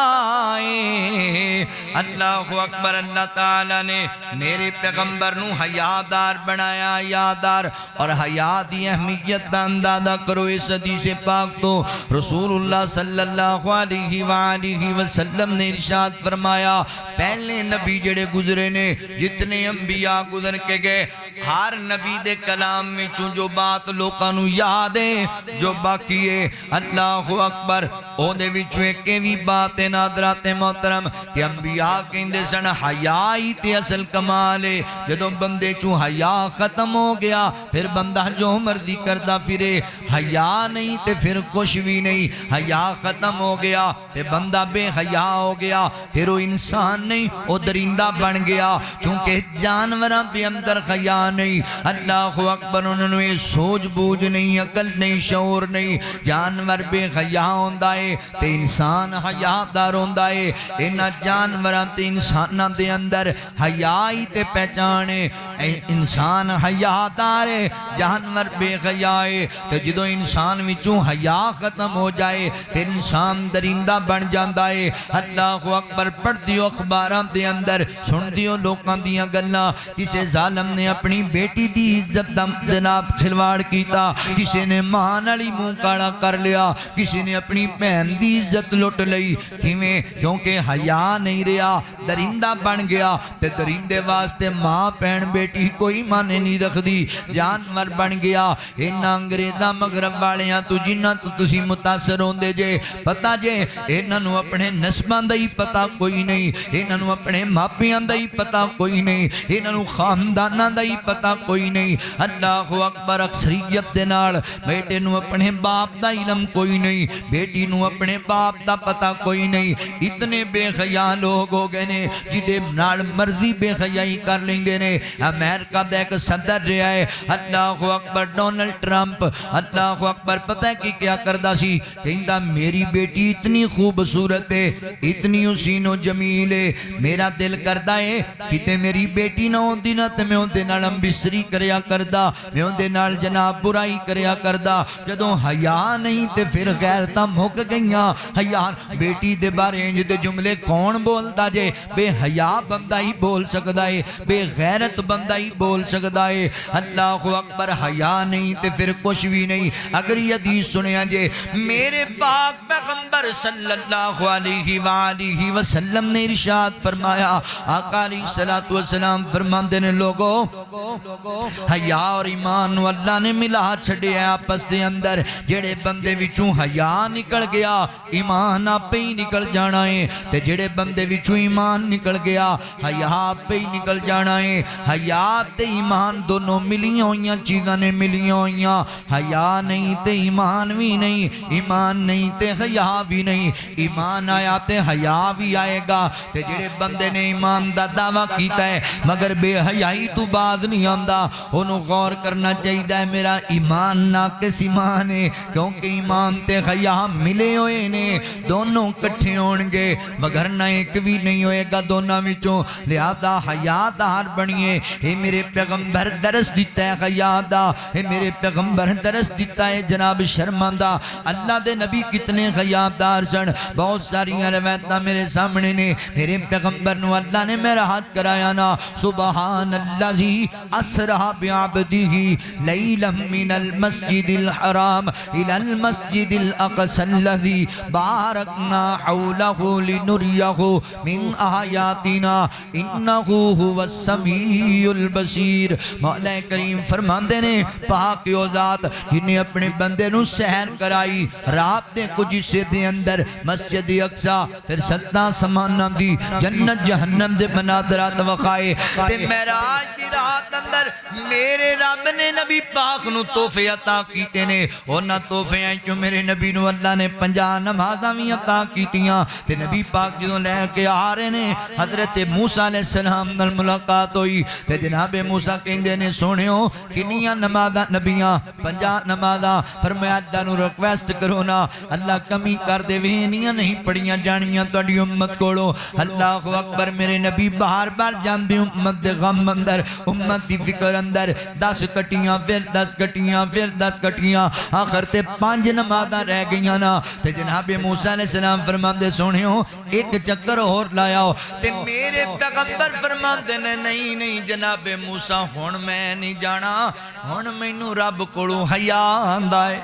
S1: اللہ اکبر اللہ تعالیٰ نے میرے پیغمبر نو حیادار بنایا حیادار اور حیا دی اہمیت دا اندازہ کرو اس حدیث پاک تو رسول اللہ صلی اللہ علیہ وآلہ وسلم نے ارشاد فرمایا پہلے نبی جڑے گزرے نے جتنے انبیاء گزر کے گئے ہر نبی دے کلام میں چون جو بات لوکانو یاد ہے جو باقی ہے اللہ اکبر او دے وچو ایک بھی بات نادرات محترم کہ انبیاء کہندے سن حیائی تے اصل کمالے جدوں بندے چوں حیا ختم ہو گیا پھر بندہ جو مرضی کردہ پھرے حیا نہیں تے پھر کچھ بھی نہیں حیا ختم ہو گیا تے بندہ بے حیا ہو گیا پھر وہ انسان نہیں وہ درندہ بن گیا چونکہ جانوراں پہ اندر حیا نہیں اللہ اکبر انہوں نے سوچ بوجھ نہیں عقل نہیں شعور نہیں جانور بے حیا ہوندہ ہے تے انسان حیا دار ہوندہ ہے انہاں جانوراں تے انساناں دے اندر حیائی تے پہچانے انسان حیا دار ہے جانور بے حیا ہے تے جدوں انسان وچوں حیا ختم ہو جائے پھر انسان درندہ بن جاندہ ہے اللہ اکبر پڑھ دیو اخباراں دے اندر سن دیو لوکاں دیاں گلاں کسے ظالم نے اپنی بیٹی دی عزت جناب کھلواڑ کیتا کسی نے ماں نالی منہ کاڑا کر لیا کسی نے اپنی بہن دی عزت لٹ لئی کیویں کیونکہ حیا نہیں رہا درندہ بن گیا تے درندے واسطے ماں بہن بیٹی کوئی مانے نہیں رکھ دی جانور بن گیا انہاں انگریزاں مغرب والیاں تو جنہاں تو تسی متاثر ہوندے جے پتہ جے انہاں نو اپنے نسباں دا ہی پتہ کوئی نہیں انہاں نو اپنے ماپیاں دا ہی پتہ کوئی نہیں انہاں نو خانداناں دا ہی پتہ کوئی نہیں اللہ اکبر اکثریت دے نال بیٹے نو اپنے باپ دا علم کوئی نہیں بیٹی نو اپنے باپ دا پتہ کوئی نہیں اتنے بے حیا لوگ ہو گئے نے جدے نال مرضی بے حیائی کر لیندے نے امریکہ دا ایک صدر رہا ہے اللہ اکبر ڈونلڈ ٹرمپ اللہ اکبر پتہ ہے کہ کیا کردہ سی کہندہ میری بیٹی اتنی خوبصورت ہے اتنی حسین و جمیل ہے میرا دل کردہ ہے کتے میری بیٹی نہ ہوں دینا تے میں ہوں دے نال امبسری کریا کردہ میں ہوں دے نال جناب برائی کریا کردہ جدوں حیا نہیں تے پھر غیرتاں مک گئیاں حیا بیٹی دے بارے انج دے جملے کون بولتا جے بے حیا بندہ ہی بول سکدا ہے بے غیرت بندہ ہی بول سکدا ہے اللہ اکبر حیا نہیں تے پھر کچھ بھی نہیں اگر یہ حدیث سنیا جے میرے پاک پیغمبر صلی اللہ علیہ وآلہ وسلم نے ارشاد فرمایا آقا علیہ السلام فرماندے نے لوگو حیا اور ایمان اللہ نے ملا چھڑے آپس دے اندر جڑے بندے وچوں حیا نکل گیا گیا ایمان آپ ہی نکل جانا ہے تے جڑے بندے وچوں ایمان نکل گیا حیا آپ ہی نکل جانا ہے حیا تے ایمان دونوں ملیاں ہوئیاں چیزاں نے ملیاں ہوئیاں حیا نہیں تے ایمان بھی نہیں ایمان نہیں تے حیا بھی نہیں ایمان آیا تے حیا بھی آئے گا تے جڑے بندے نے ایمان دا دعویٰ کیتا ہے مگر بے حیائی تو بعد نہیں آمدا انہوں غور کرنا چاہیے ہے میرا ایمان ناقص ایمان ہے کیونکہ ایمان تے حیا ملے ہوئے نے دونوں کٹھے ہونگے وگرنہ ایک بھی نہیں ہوئے گا دونوں وچوں لہذا حیا دار بنیے اے میرے پیغمبر درس دیتا ہے حیا دا اے میرے پیغمبر درس دیتا ہے جناب شرمندہ اللہ دے نبی کتنے حیا دار سن بہت ساری روایتاں میرے سامنے نے میرے پیغمبر نو اللہ نے میرا ہاتھ کرایا نا سبحان اللذی اسرا بعبدہ لیلا من المسجد الحرام الى المسجد الاقصى الذي باركنا حوله لنريه من آیاتنا انه هو السمیع البصیر مولا کریم فرماندے نے پاک او ذات جنہیں اپنے بندے نو سحر کرائی رات نے کچھ حصے دے اندر مسجد اقصی پھر ستاں سمانہ دی جنت جہنم دے مناظرات وقائے تے معراج دی رات اندر میرے رب نے نبی پاک نو تحفے عطا کیتے نے اونا تحفے ہیں جو میرے نبی نو اللہ نے 50 نمازاں بھی عطا کیتیاں تے نبی پاک جدوں لے کے آ رہے نے حضرت موسیٰ علیہ السلام نال ملاقات ہوئی تے جناب موسیٰ کہندے نے سونیو کنیاں نمازاں نبیاں 50 نمازاں فرمایا اللہ نو ریکویسٹ کرو نا اللہ کمی کر دے وینیاں نہیں پڑیاں جانیاں تہاڈی امت کولو اللہ اکبر میرے نبی بار بار جاندے امت دے غم اندر امت دی فکر اندر 10 کٹیاں پھر 10 کٹیاں پھر 10 کٹیاں آخر تے 5 نمازاں رہ گئیاں نا تے جناب موسیٰ علیہ السلام فرماندے سونیو ایک چکر اور لایا تے میرے پیغمبر فرماندے نے نہیں جناب موسیٰ ہن میں نہیں جانا ہن مینوں رب کولوں حیا آندا ہے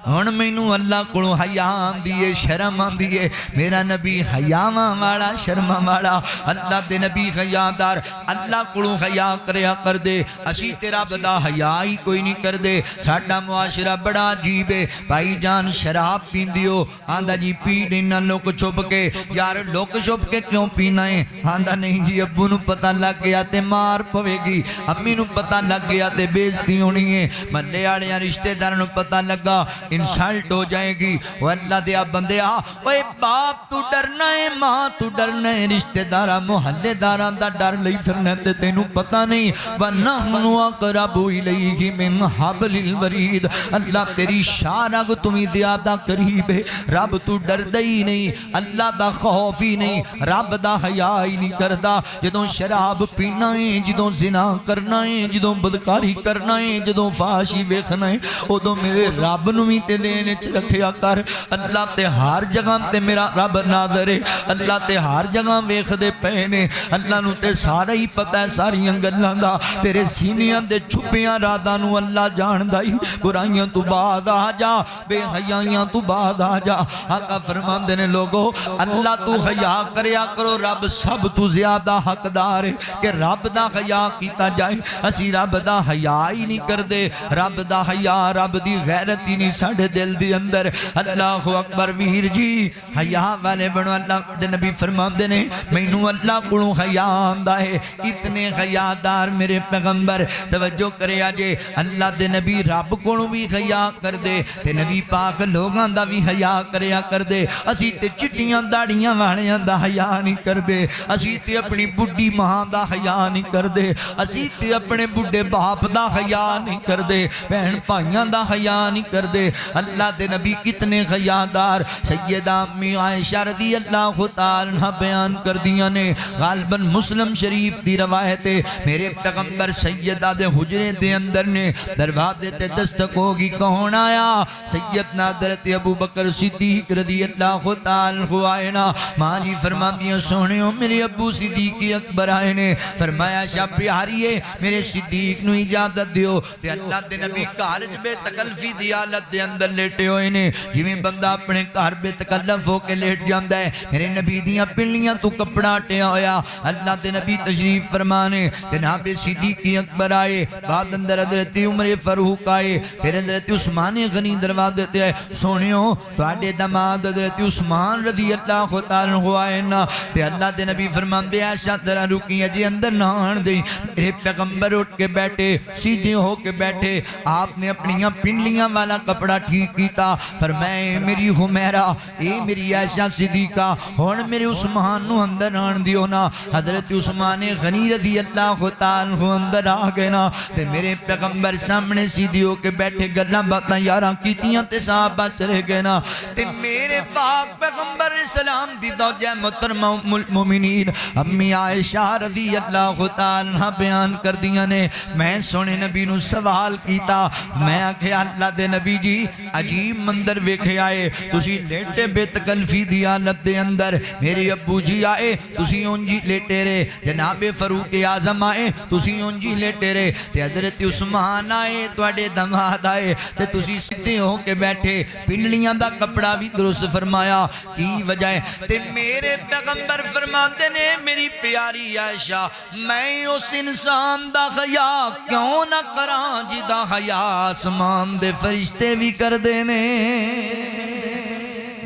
S1: ہن مینوں اللہ کولوں حیا آندی ہے شرم آندی ہے میرا نبی حیاواں والا شرماں والا اللہ دے نبی حیا دار اللہ کولوں حیا کریا کر دے اسی تے رب دا حیا ہی کوئی نہیں کر دے ساڈا معاشرہ بڑا عجیب ہے بھائی جان شراب پیندیو آندا جی پی لینا لوک چھپ کے یار لوک چھپ کے کیوں پینا ہے آندا نہیں جی ابو نو پتہ لگ گیا تے مار پوے گی امی نو پتہ لگ گیا تے بےزتی ہونی ہے محلے والے رشتہ دار نو پتہ لگا انسلٹ ہو جائے گی وہ اللہ دیا بندیا اوے باپ تو ڈرنا ہے ماں تو ڈرنا ہے رشتہ دارا محلے دارا دا ڈر لئی پھرنا تے تینوں پتہ نہیں وَنَحْنُ أَقْرَبُ إِلَيْهِ مِنْ حَبْلِ الْوَرِيدِ اللہ تیری شارگ تمہیں زیادہ قریب ہے رب تو ڈر دئی نہیں اللہ دا خوف ہی نہیں رب دا حیا ہی نہیں کردا جدوں شراب پینا ہے جدوں زنا کرنا ہے جدوں بدکاری کرنا ہے جدوں فحاشی ویکھنا ہے ادوں میرے رب نو بھی تے دینے چ رکھیا کر اللہ تے ہر جگہ تے میرا رب ناظر ہے اللہ تے ہر جگہ ویکھ دے پے نے اللہ نو تے سارا ہی پتہ ہے ساریاں گلاں دا تیرے سینیاں دے چھپیاں رازاں نو اللہ جاندا ہی برائیاں تو بعد آ جا بے حیائیاں تو بعد آ جا آقا فرماندے نے لوگو اللہ تو حیا کریا کرو رب سب تو زیادہ حقدار ہے کہ رب دا حیا کیتا جائے اسی رب دا حیا ہی نہیں کر دے رب دا حیا رب دی غیرت ہی نہیں ساڑھے دل دی اندر اللہ اکبر ویر جی حیا والے بنو اللہ دے نبی فرماندے نے مینوں اللہ کولوں حیا آندا ہے اتنے حیا دار میرے پیغمبر توجہ کرے آجے اللہ دے نبی رب کولوں بھی حیا کر دے تے نبی پاک لوگاں دا بھی حیا کریا کر دے اسی تے چٹیاں داڑیاں والیاں دا حیا نہیں کر دے اسی تے اپنی بڈھی ماں دا حیا نہیں کر دے اسی تے اپنے بڈھے باپ دا حیا نہیں کر دے بہن بھائیاں دا حیا نہیں کر دے اللہ دے نبی کتنے حیا دار سیدہ امی عائشہ رضی اللہ تعالی عنہ بیان کر دیا نے غالباً مسلم شریف دی روایت ہے میرے پیغمبر سیدہ دے حجرے دے اندر نے دروازے تے دستک ہوگی کون آیا سیدنا حضرت ابو بکر صدیق رضی اللہ تعالی عنہ آئے نا ماں جی فرماندیاں سونیوں میرے ابو صدیق اکبر آئے نے فرمایا شاہ پیاریے میرے صدیق نو اجازت دیو تے اللہ دے نبی کارج بے تکلفی دی حالت دے دے اندر لیٹے ہوئے نے جویں بندہ اپنے گھر بے تکلف ہو کے لیٹ جاندا ہے میرے نبی دیاں پنڈلیاں تو کپڑا ہٹیا ہویا اللہ دے نبی تشریف فرمانے جناب صدیق اکبر آئے بعد اندر حضرت عمر فاروق آئے پھر حضرت عثمان غنی دروازے تے آئے سونیو تواڈے داماد حضرت عثمان رضی اللہ تعالی عنہ آئے نا تے اللہ دے نبی فرماندے عائشہ ذرا رکی اجے اندر نہ آن دے میرے پیغمبر اٹھ کے بیٹھے سیدھے ہو کے بیٹھے آپ نے اپنی پنڈلیاں والا کپڑا ٹھیک کیتا فرمائے میری حمیرہ اے میری عائشہ صدیقہ ہن میرے عثمان نو اندر آن دیو نا حضرت عثمان غنی رضی اللہ تعالی عنہ اندر آ گئے نا تے میرے پیغمبر سامنے سیدھی ہو کے بیٹھے گلاں باتاں یاراں کیتیاں تے صحابہ چلے گئے نا تے میرے پاک پیغمبر سلام دی زوجہ محترمہ ام المومنین امی عائشہ رضی اللہ تعالی عنہ بیان کر دیاں نے میں سونے نبی نو سوال کیتا میں آکھیا اللہ دے نبی جی عجیب مندر ویکھے آئے تسی لیٹے بے تکلفی دی حالت دے اندر میرے ابو جی آئے تسی اونجی لیٹے رہے جناب فاروق اعظم آئے تسی اونجی لیٹے رہے تے حضرت عثمان آئے تواڈے داماد آئے تے تسی سیدھے ہو کے بیٹھے پنڈلیاں دا کپڑا بھی درست فرمایا کی وجہ ہے تے میرے پیغمبر فرماتے نے میری پیاری عائشہ میں اس انسان دا حیا کیوں نہ کراں جدا حیا آسمان دے فرشتے بھی کر دینے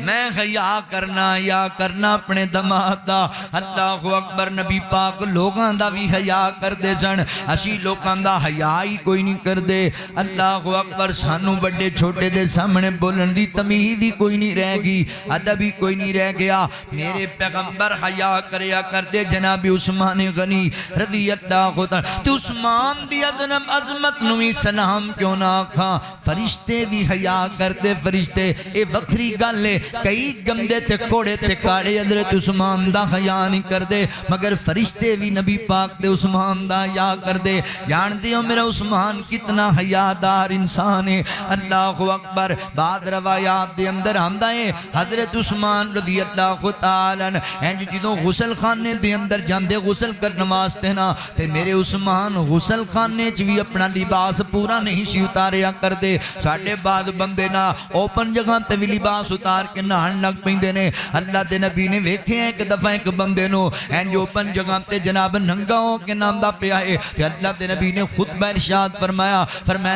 S1: میں حیا کرنا اپنے داماد دا اللہ اکبر نبی پاک لوگاں دا بھی حیا کر دے سن اسی لوگاں دا حیا ہی کوئی نہیں کر دے اللہ اکبر سانو بڑے چھوٹے دے سامنے بولن دی تمیز ہی کوئی نہیں رہ گی ادب ہی کوئی نہیں رہ گیا میرے پیغمبر حیا کریا کر دے جناب عثمان غنی رضی اللہ تعالی تے عثمان دی عظمت نو بھی سلام کیوں نہ آکھاں فرشتے بھی حیا کر دے فرشتے اے وکھری گل ہے کئی گمدے تے کوڑے تے کاڑے حضرت عثمان دا حیا نہیں کر دے مگر فرشتے بھی نبی پاک دے عثمان دا حیا کر دے جان دیو میرا عثمان کتنا حیادار انسان ہے اللہ اکبر بعد روایات دے اندر آندا ہے حضرت عثمان رضی اللہ تعالی عنہ جدوں غسل خانے دے اندر جاندے غسل کرن واسطے نا تے میرے عثمان غسل خانے چ بھی اپنا لباس پورا نہیں سی اتاریا کر دے ساڈے بعد بندے نا اوپن جگہ تے بھی لباس اتار کے نہان لگ پیندے نے اللہ دے نبی نے ویکھے ایک دفعہ ایک بندے نو جو اوپن جگہ تے جناب ننگا ہو کے نام دا پیا ہے کہ اللہ دے نبی نے خطبہ ارشاد فرمایا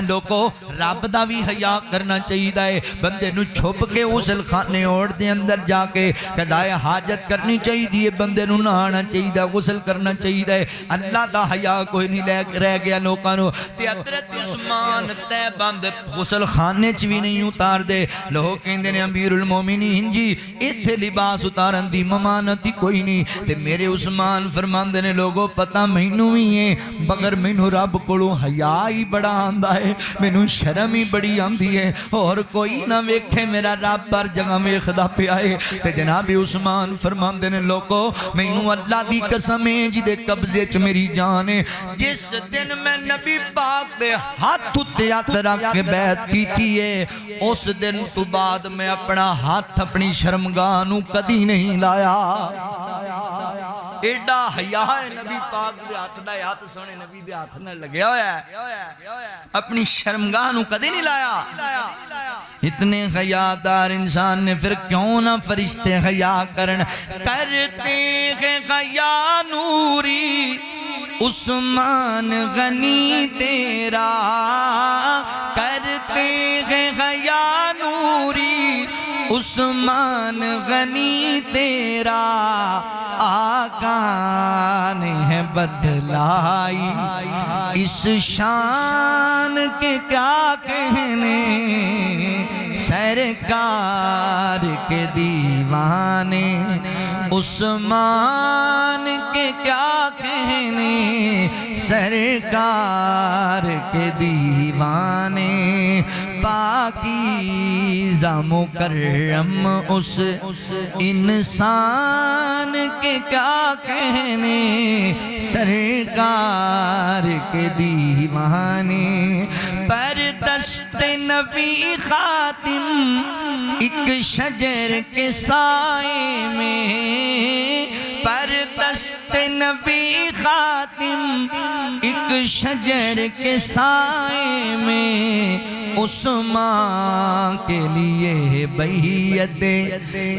S1: لوگو رب دا بھی حیا کرنا چاہیے بندے نو چھپ کے غسل خانے اوڑ دے اندر جا کے قضائے حاجت کرنی چاہیے بندے نو نہانا چاہیے غسل کرنا چاہیے اللہ دا حیا کوئی نہیں رہ گیا لوکاں نو تے حضرت عثمان تے بند غسل خانے چ بھی نہیں اتار دے لوگ کہندے نے امیر المومنین جی ایتھے لباس اتارن دی ممانت ہی کوئی نہیں تے میرے عثمان فرماندے نے لوگوں پتہ مینوں ہی ہے مگر مینوں رب کولوں حیا ہی بڑا آندا ہے مینوں شرم ہی بڑی آندی ہے اور کوئی نہ ویکھے میرا رب ہر جگہ ویکھدا پیا ہے تے جناب عثمان فرماندے نے لوگوں مینوں اللہ دی قسم ہے جدے قبضے چ میری جان ہے جس دن میں نبی پاک دے ہاتھ تے ہاتھ رکھ کے بیعت کیتی ہے اس دن تو بعد میں اپنا ہاتھ اپنی شرمگاہ نو کدی نہیں لایا ایڈا حیا ہے نبی پاک دے ہاتھ دا ہاتھ سونے نبی دے ہاتھ نہ لگیا ہویا ہے اپنی شرمگاہ نو کدی نہیں لایا اتنے حیادار انسان نے پھر کیوں نہ فرشتے حیا کرن کرتے ہیں حیا نوری عثمان غنی تیرا کرتے ہیں حیا نوری عثمان غنی تیرا آقا نے بدلائی اس شان کے کیا کہنے سرکار کے دیوانے عثمان کے کیا کہنے سرکار کے دیوانے پاکیزہ مکرم اس انسان کے کیا کہنے سرکار کے دیوانے پر دست نبی خاتم ایک شجر کے سائے میں پر دست نبی خاتم ایک شجر کے سائے میں عثمان کے لیے بیعت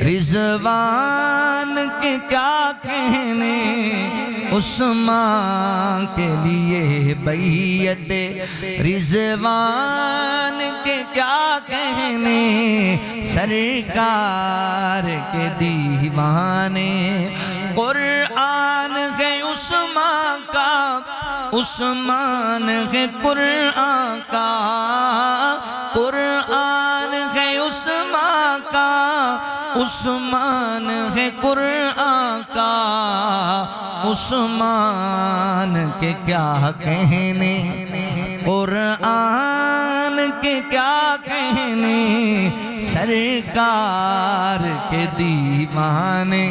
S1: رضوان کے کیا کہنے عثمان کے لیے بیعت رضوان کے کیا کہنے سرکار کے دیوانے قرآن ہے عثمان کا عثمان ہے قرآن کا قرآن ہے عثمان کا عثمان ہے قرآن کا عثمان کے کیا کہنے قرآن کے کیا کہنے سرکار کے دیوانے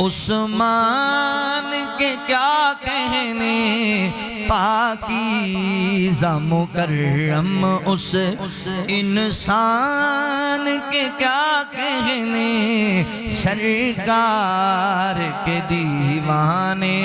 S1: عثمان کے کیا کہنے پاکیزہ مکرم اس انسان کے کیا کہنے سرکار کے دیوانے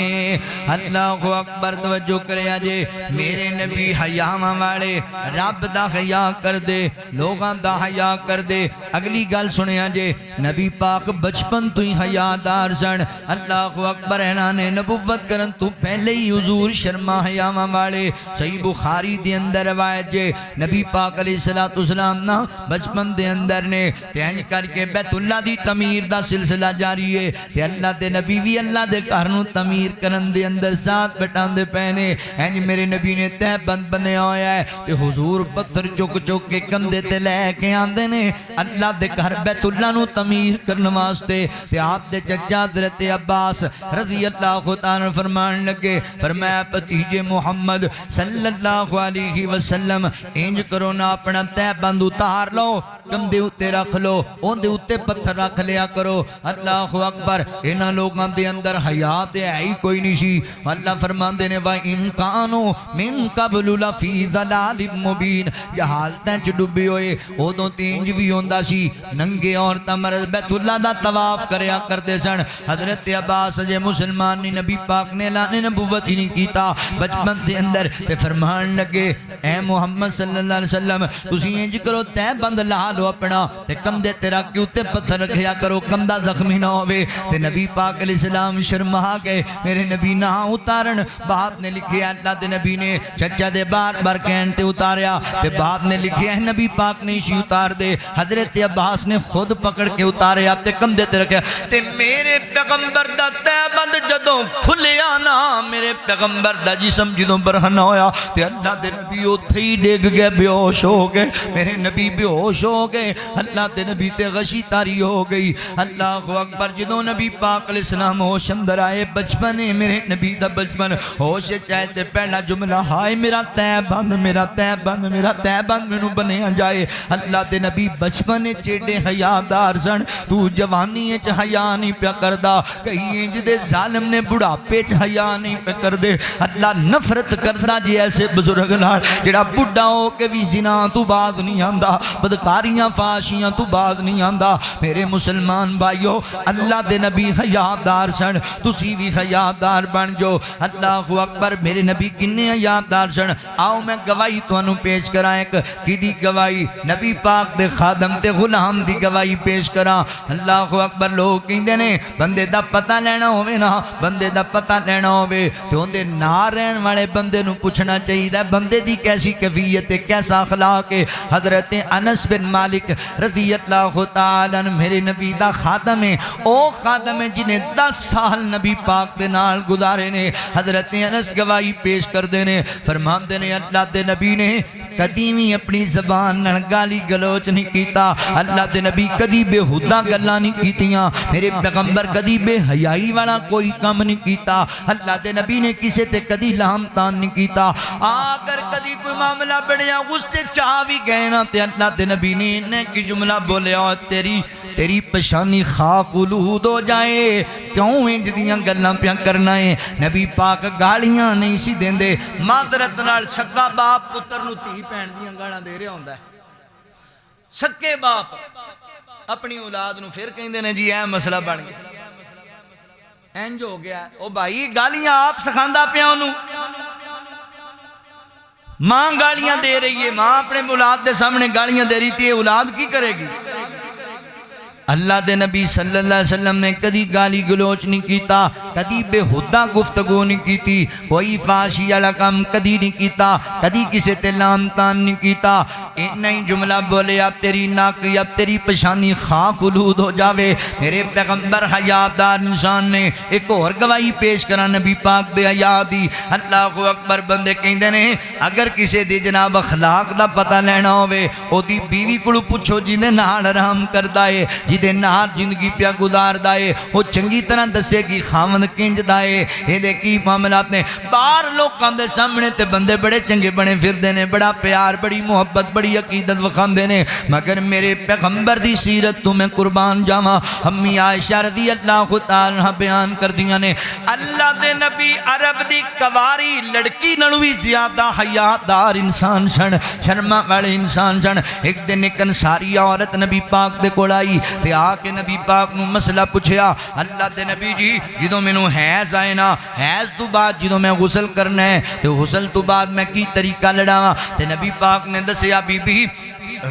S1: اللہ اکبر توجہ کرے آجے میرے نبی حیاء والے رب دا حیاء کر دے لوگاں دا حیاء کر دے اگلی گل سنے آجے نبی پاک بچپن تو ہی حیاء دار سن اللہ اکبر اعلان نبوت کرن تو پہلے ہی حضور شرما حیاء والے صحیح بخاری دے اندر روایت جے نبی پاک علیہ السلام نا بچپن دے اندر نے تینج کر کے بیت اللہ دی تعمیر دا سلسلہ جاری ہے تے اللہ دے نبی بھی اللہ دے گھر نوں تعمیر کرن دے اندر ساتھ بٹھان دے پہنے اینج میرے نبی نے تہ بند بنے ہویا ہے تے حضور پتھر چک چک کے کندھے تے لے کے آندے نے اللہ دے گھر بیت اللہ نوں تعمیر کرن واسطے تے آپ دے چچا حضرت عباس رضی اللہ تعالی فرمان لگے فرمایا بھتیجے محمد صلی اللہ علیہ وسلم انج کرو نا اپنا تہ بند اتار لو کندھے اتے رکھ لو اون دے اتے پتھر رکھ لیا کرو اللہ اکبر انہاں لوگاں دے اندر حیا تے ہے ہی کوئی نہیں سی اللہ فرماندے نے وا ان کانو من قبل لفی ضلال مبین یہ حالتیں چ ڈبے ہوئے اودوں تینج بھی ہوندا سی ننگے عورتاں مرد بیت اللہ دا طواف کریا کرتے سن حضرت عباس جے مسلمان نے نبی پاک نے اعلان نبوت ہی نہیں کیتا بچپن دے اندر تے فرمان لگے اے محمد صلی اللہ علیہ وسلم تسی انج کرو تہ بند لا لو اپنا تے کندھے تے رکھ کے اوتے پتھر رکھیا کرو کندھا زخمی نہ ہوے تے نبی پاک علیہ السلام شرما گئے میرے نبی نہ اتارن باپ نے لکھیا اللہ دے نبی نے چچا دے بار بار کہن تے اتاریا تے باپ نے لکھیا نبی پاک نے اسی اتار دے حضرت عباس نے خود پکڑ کے اتاریا تے کندھے تے رکھیا تے میرے پیغمبر دا تہ بند جدوں کھلیا نا میرے پیغمبر دا جسم جدوں برہن ہویا تے اللہ دے نبی اوتھے ہی ڈگ گئے بے ہوش ہو گئے میرے نبی بے ہوش ہو گئے اللہ دے نبی تے غشی تاری ہو گئی اللہ اکبر جدوں نبی پاک علیہ السلام ہوش اندر آئے بچپن میرے نبی دا بچپن ہوش چاہتے پہلا جملہ ہائے میرا تہ بند میرا تہ بند میرا تہ بند مینوں بنیا جائے اللہ دے نبی بچپن چیڑے حیا دار سن تو جوانی چ حیا نہیں پیا کردا کہیں انج دے ظالم نے بڑھاپے چ حیا نہیں پیا کر دے اللہ نفرت کردا جی ایسے بزرگ نال جڑا بڈھا ہو کے بھی زنا تو بعد نہیں آندا بدکاریاں فحاشیاں تو بعد نہیں آندا میرے مسلمان بھائیو اللہ دے نبی حیا دار سن تسی بھی حیا دار بن جو اللہ اکبر میرے نبی کنے حیا دار سن آؤ میں گواہی تانوں پیش کراں ایک کیدی گواہی نبی پاک دے خادم تے غلام دی گواہی پیش کراں اللہ اکبر لوگ کہندے نے بندے دا پتہ لینا ہوے نا بندے دا پتہ لینا ہوے تے اوندے نال رہن والے بندے نوں پوچھنا چاہیے بندے دی کیسی کیفیت ہے کیسا اخلاق ہے حضرت انس بن مالک رضی اللہ تعالی عنہ میرے نبی دا خادم ہے او خادم ہے جنہیں 10 سال نبی پاک دے نال گزارے نے حضرت انس گواہی پیش کر دینے فرماندے نے اللہ دے نبی نے کدی بھی اپنی زبان نال گالی گلوچ نہیں کیتا اللہ دے نبی کدی بے ہدا گلاں نہیں کیتیاں میرے پیغمبر کدی بے حیائی والا کوئی کام نہیں کیتا اللہ دے نبی نے کسے تے کدی لام تان نہیں کیتا اگر کدی کوئی معاملہ بڑھیا غصے چاہ بھی گئے نا تے اللہ دے نبی نے انہیں کی جملہ بولے اور تیری پشانی خاک الود ہو جائے کیوں انج دیاں گلاں پیاں کرنا ہے نبی پاک گالیاں نہیں سی دیندے معذرت نال سکا باپ پتر نو تھی بھین دیاں گالاں دے رہا ہوندا ہے سکے باپ اپنی اولاد نو پھر کہندے نے جی اے مسئلہ بن گیا انج ہو گیا او بھائی گالیاں آپ سکھاندا پیا اونوں ماں گالیاں دے رہی ہے، ماں اپنے اولاد دے سامنے گالیاں دے رہی تھی، اولاد کی کرے گی؟ اللہ دے نبی صلی اللہ علیہ وسلم نے کدی گالی گلوچ نہیں کیتا، کدی بے حدہ گفتگو نہیں کیتی، کوئی فاشی والا کام کدی نہیں کیتا، کدی کسی تے لان تان نہیں کیتا۔ نہیں جملہ بولے اب تیری ناک اب تیری پشانی خاک آلود ہو جاوے۔ میرے پیغمبر حیادار انسان نے ایک اور گواہی پیش کرا نبی پاک دے حیا دی۔ اللہ اکبر، بندے کہندے نے اگر کسی دی جناب اخلاق دا پتہ لینا ہوئے او دی بیوی کولوں پوچھو جیندے نال آرام کردا ہے، جیدے نال زندگی پیا گزاردا ہے، وہ چنگی طرح دسے گی خاوند کنجدا ہے، اے دے کی معاملات نے۔ باہر لوکاں دے سامنے تے بندے بڑے چنگے بنے پھردے نے، بڑا پیار بڑی محبت بڑی عقیدت وکھاندے نے، مگر میرے پیغمبر دی سیرت تو میں قربان جاواں۔ امی عائشہ رضی اللہ تعالی عنہ بیان کردیاں نے اللہ دے نبی عرب دی کواری لڑکی نالوں وی زیادہ حیادار انسان سن، شرما والے انسان سن۔ ایک دن ایک انصاری عورت نبی پاک دے کول آئی تے آ کے نبی پاک نو مسئلہ پوچھیا، اللہ دے نبی جی جدوں مینوں حیض آئے نا، حیض تو بعد جدوں میں غسل کرنا ہے تے غسل تو بعد میں کی طریقہ لڑاواں؟ تے نبی پاک نے دسیا بی بی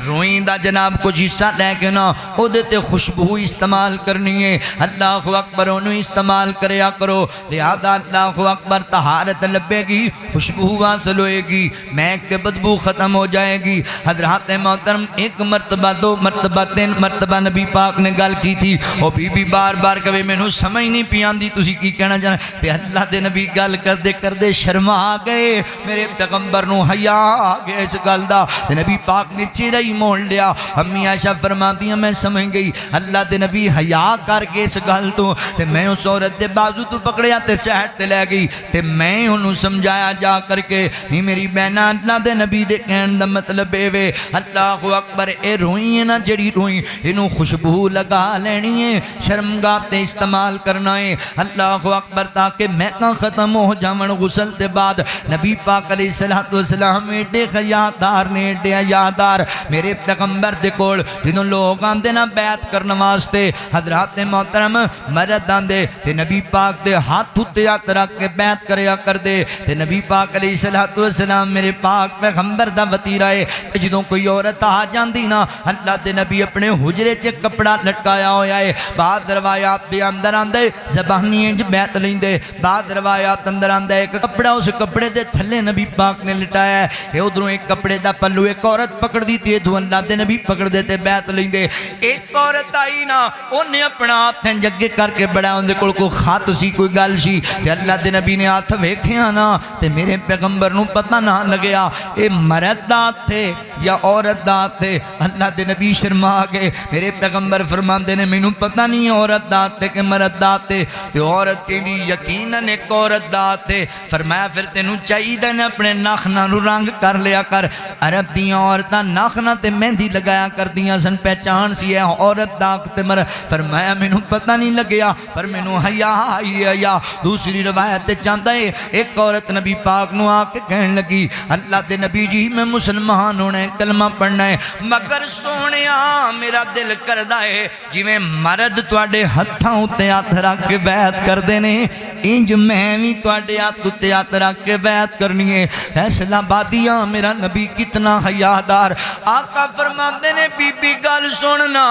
S1: روئیں دا جناب کچھ حصہ لے کے نا او دیتے خوشبو استعمال کرنی ہے، اللہ اکبر انہوں استعمال کریا کرو، لہذا اللہ اکبر طہارت لبے گی، خوشبو حاصل ہوئے گی، مہک کے بدبو ختم ہو جائے گی۔ حضرات محترم ایک مرتبہ دو مرتبہ تین مرتبہ نبی پاک نے گل کی تھی، او بی بی بار بار کہے مینوں سمجھ نہیں پی آندی تسی کی کہنا چاہنا، تے اللہ دے نبی گل کردے شرما گئے، میرے پیغمبر نو حیا آ گیا اس گل دا، تے نبی پاک نے چہرہ ہی موڑ لیا۔ امی عائشہ فرماتی ہیں میں سمجھ گئی اللہ دے نبی حیا کر کے اس گل تو، تے میں اس عورت دے بازو تو پکڑیا تے سیٹ تے لے گئی، تے میں انہوں سمجھایا جا کر کے نہیں میری بہنا اللہ دے نبی دے کہن دا مطلب اے وے اللہ اکبر اے روئیں ہے نا جڑی روئیں انہوں خوشبو لگا لینی ہے، شرمگاہ تے استعمال کرنا ہے اللہ اکبر تاکہ مہکاں ختم ہو جاون۔ غسل دے بعد نبی پاک علیہ السلام ایڈے خیادار نے ایڈے حیادار، میرے پیغمبر دے کول جنہوں لوگ آندے نا بیعت کرنے واسطے، حضرات محترم مرد آندے تے نبی پاک دے ہاتھ اُتے ہاتھ رکھ کے بیعت کریا کر دے، تے نبی پاک علیہ السلام میرے پاک پیغمبر دا وطیرہ ہے، تے جدوں کوئی عورت آ جاندی نا اللہ دے نبی اپنے حجرے چ کپڑا لٹکایا ہویا ہے، بعد روایات بھی اندر آندے زبانی انج بیعت لیندے، بعد روایات اندر آندے ایک کپڑا اس کپڑے دے تھلے نبی پاک نے لٹایا ہے، ادھروں ایک کپڑے دا پلو ایک عورت پکڑ دی تھی، تو اللہ دے نبی پکڑ دیتے بیعت لیندے۔ ایک عورت آئی نا انہیں اپنا ہاتھ جگے کر کے بڑا اندے کول کو خط سی کوئی گل سی، تے اللہ دے نبی نے ہاتھ ویکھیا نا تے میرے پیغمبر نو پتہ نہ لگیا اے مرد دا تھے یا عورت دا تھے، اللہ دے نبی شرما گئے، میرے پیغمبر فرماندے نے مینوں پتہ نہیں عورت دا تھے کہ مرد دا تھے، تے عورت کہندی یقیناً ایک عورت دا تھے، فرمایا پھر تینوں چاہیے نے اپنے ناخناں نو رنگ کر لیا کر، عرب دیاں عورتاں ناخناں تے مہندی لگایا کر دیاں سن، پہچان سی ہے عورت دا تے مرد، فرمایا مینوں پتہ نہیں لگیا پر مینوں حیا آئی حیا۔ دوسری روایت چاہتا ہے ایک عورت نبی پاک نو آ کے کہن لگی اللہ دے نبی جی میں مسلمان ہونا ہے کلمہ پڑھنا ہے، مگر سونیا میرا دل کردا ہے جی میں مرد تواڈے ہتھاں اُتے ہاتھ رکھ کے بیعت کر دینے انج میں بھی تواڈے ہاتھ اُتے ہاتھ رکھ کے بیعت کرنی ہے۔ فیصلہ بادیاں میرا نبی کتنا حیادار، آقا فرماندے نے بی بی گل سننا،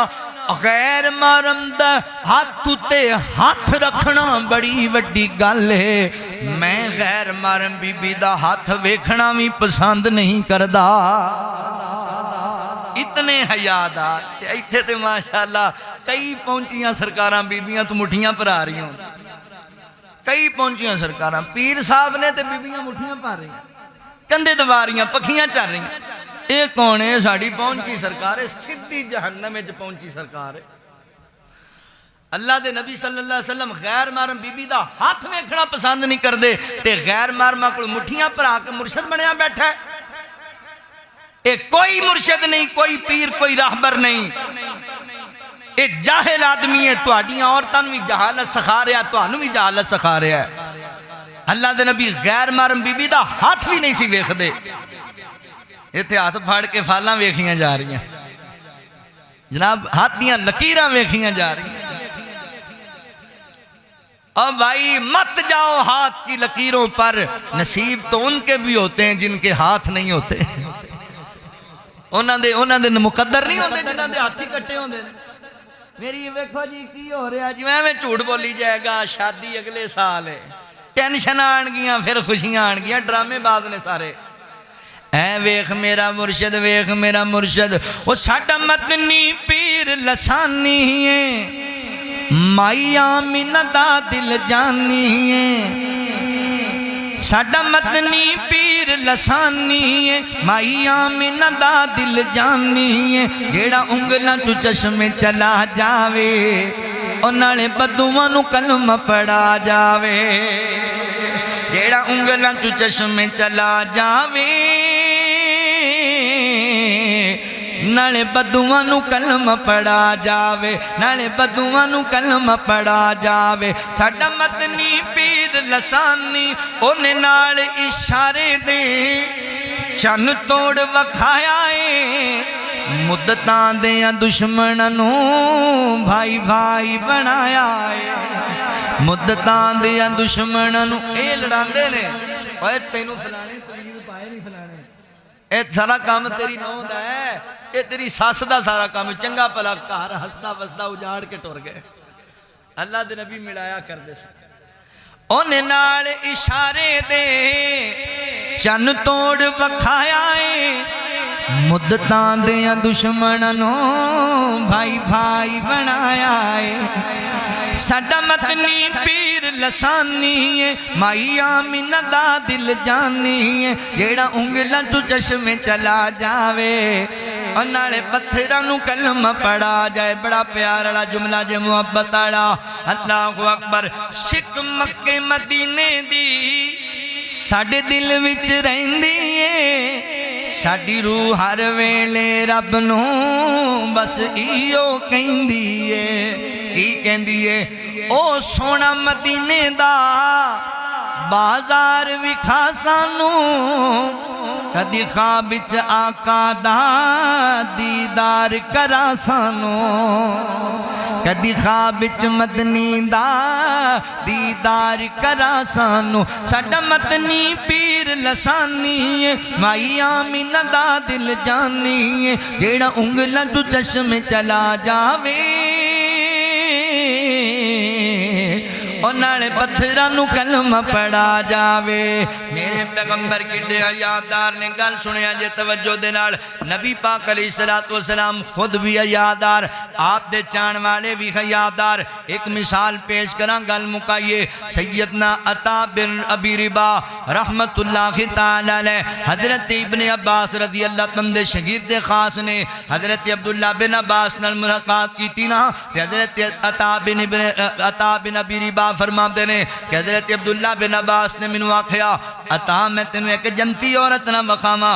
S1: غیر محرم دا ہاتھ اُتے ہاتھ رکھنا بڑی وڈی گل ہے، میں غیر محرم بی بی دا ہاتھ ویکھنا بھی پسند نہیں کردا۔ اتنے حیادار ایتھے تے ماشاءاللہ کئی پہنچیاں سرکاراں بیبیاں تو مٹھیاں پر آ رہی ہوں، کئی پہنچیاں سرکاراں پیر صاحب نے تے بیبیاں مٹھیاں پا رہی ہیں، کندھے دواریاں پکھیاں چل رہی ہیں، اے کون ہے ساڑی پہنچی سرکار ہے، سدھی جہنم میں پہنچی سرکار ہے۔ اللہ دے نبی صلی اللہ علیہ وسلم غیر محرم بی بی دا ہاتھ ویکھنا پسند نہیں کر دے تے غیر محرم کو مٹھیاں پر آ کے مرشد بنیا بیٹھا ہے۔ اے کوئی مرشد نہیں، کوئی پیر، کوئی راہبر نہیں، اے جاہل آدمی ہے، تواڈیاں عورتاں بھی جہالت سکھا رہا ہے، تانوں بھی جہالت سکھا رہا ہے۔ اللہ دے نبی غیر محرم بی بی دا ہاتھ بھی نہیں سی ویکھ دے، ایتھے ہاتھ پھاڑ کے فالاں ویکھیاں جا رہی ہیں، جناب ہاتھ دیاں لکیراں ویکھیاں جا رہی ہیں۔ اور بھائی مت جاؤ ہاتھ کی لکیروں پر، نصیب تو ان کے بھی ہوتے ہیں جن کے ہاتھ نہیں ہوتے، انہاں دے مقدر نہیں ہوتے جنہاں دے ہاتھ ہی کٹے ہوندے نے۔ میری ویکھو جی کی ہو رہا جی، میں جھوٹ بولی جائے گا، شادی اگلے سال ہے، ٹینشن آن گیاں پھر خوشیاں آن گیاں، ڈرامے باز نے سارے۔ اے ویخ میرا مرشد، ویخ میرا مرشد، وہ ساڈا مدنی پیر لسانی ہے، مائی آمینہ دا دل جانی ہے، ساڈا مدنی پیر لسانی ہے، مائی آمینہ دا دل جانی ہے، جیڑا انگلاں تو چشمے چلا جاوے اور نالے بدوان نو کلمہ پڑھا جاوے، جیڑا انگلاں تو چشمے چلا جاوے نالے بدوان نو کلمہ پڑھا جاوے، نالے بدوان نو کلمہ پڑھا جاوے۔ ساڈا مدنی پیر لسانی اونے نال اشارے دے چن توڑ وکھایا ہے، مدتاں دیاں دشمنوں بھائی بھائی بنایا ہے، مدتاں دیاں دشمنوں اے لڑاندے نے، اوے تینوں فلانے تقریر پائے نہیں فلانے، اے سارا کام تیری نو دا ہے، اے تیری ساس دا سارا کام، چنگا پلا گھر ہستا وستا اجاڑ کے ٹر گئے۔ اللہ دے نبی ملایا کر دے سن، اونے نال اشارے دے چن توڑ وکھایا ہے، مدتاں دیاں دشمنوں بھائی بھائی بنایا ہے، ساڈا مدنی پیر لسانی ہے، مائی آمینہ دا دل جانی ہے، جیڑا انگلاں تو چشمے چلا جاوے اور نالے پتھراں نو کلمہ پڑھا جائے۔ بڑا پیارا جملہ جے محبت آڑا، اللہ اکبر۔ شک مکے مدینے دی ساڈے دل وچ رہندی ہے، ساڈی روح ہر ویلے رب نو بس ایو کہندی ہے، کی کہندی ہے؟ او سونا مدینے دا بازار وکھا سانو، کدی خواب وچ آقا دا دیدار کرا سانو، کدی خواب وچ مدنی دا دیدار کرا سانو، ساڈا مدنی پیر لسانی ہے، مائی آمینہ دا دل جانی ہے، جیڑا انگلاں تو چشمے چلا جاوے اور نالے پتھراں نو کلمہ پڑھا جاوے۔ میرے پیغمبر کڈے یادار نے گل سنیا جے توجہ دے نال، نبی پاک علیہ السلام خود بھی یادار، آپ دے چان والے بھی یادار۔ ایک مثال پیش کراں گل مکائیے، سیدنا عطا بن ابی ربا رحمت اللہ تعالی علیہ، حضرت ابن عباس رضی اللہ عنہ دے شاگرد خاص نے حضرت عبداللہ بن عباس نال ملاقات کی تھی نا، حضرت عطا بن ابی ربا فرما دینے کہ حضرت عبداللہ بن عباس نے منو آکھیا، عطا میں تینوں ایک جنتی عورت نہ بخاما۔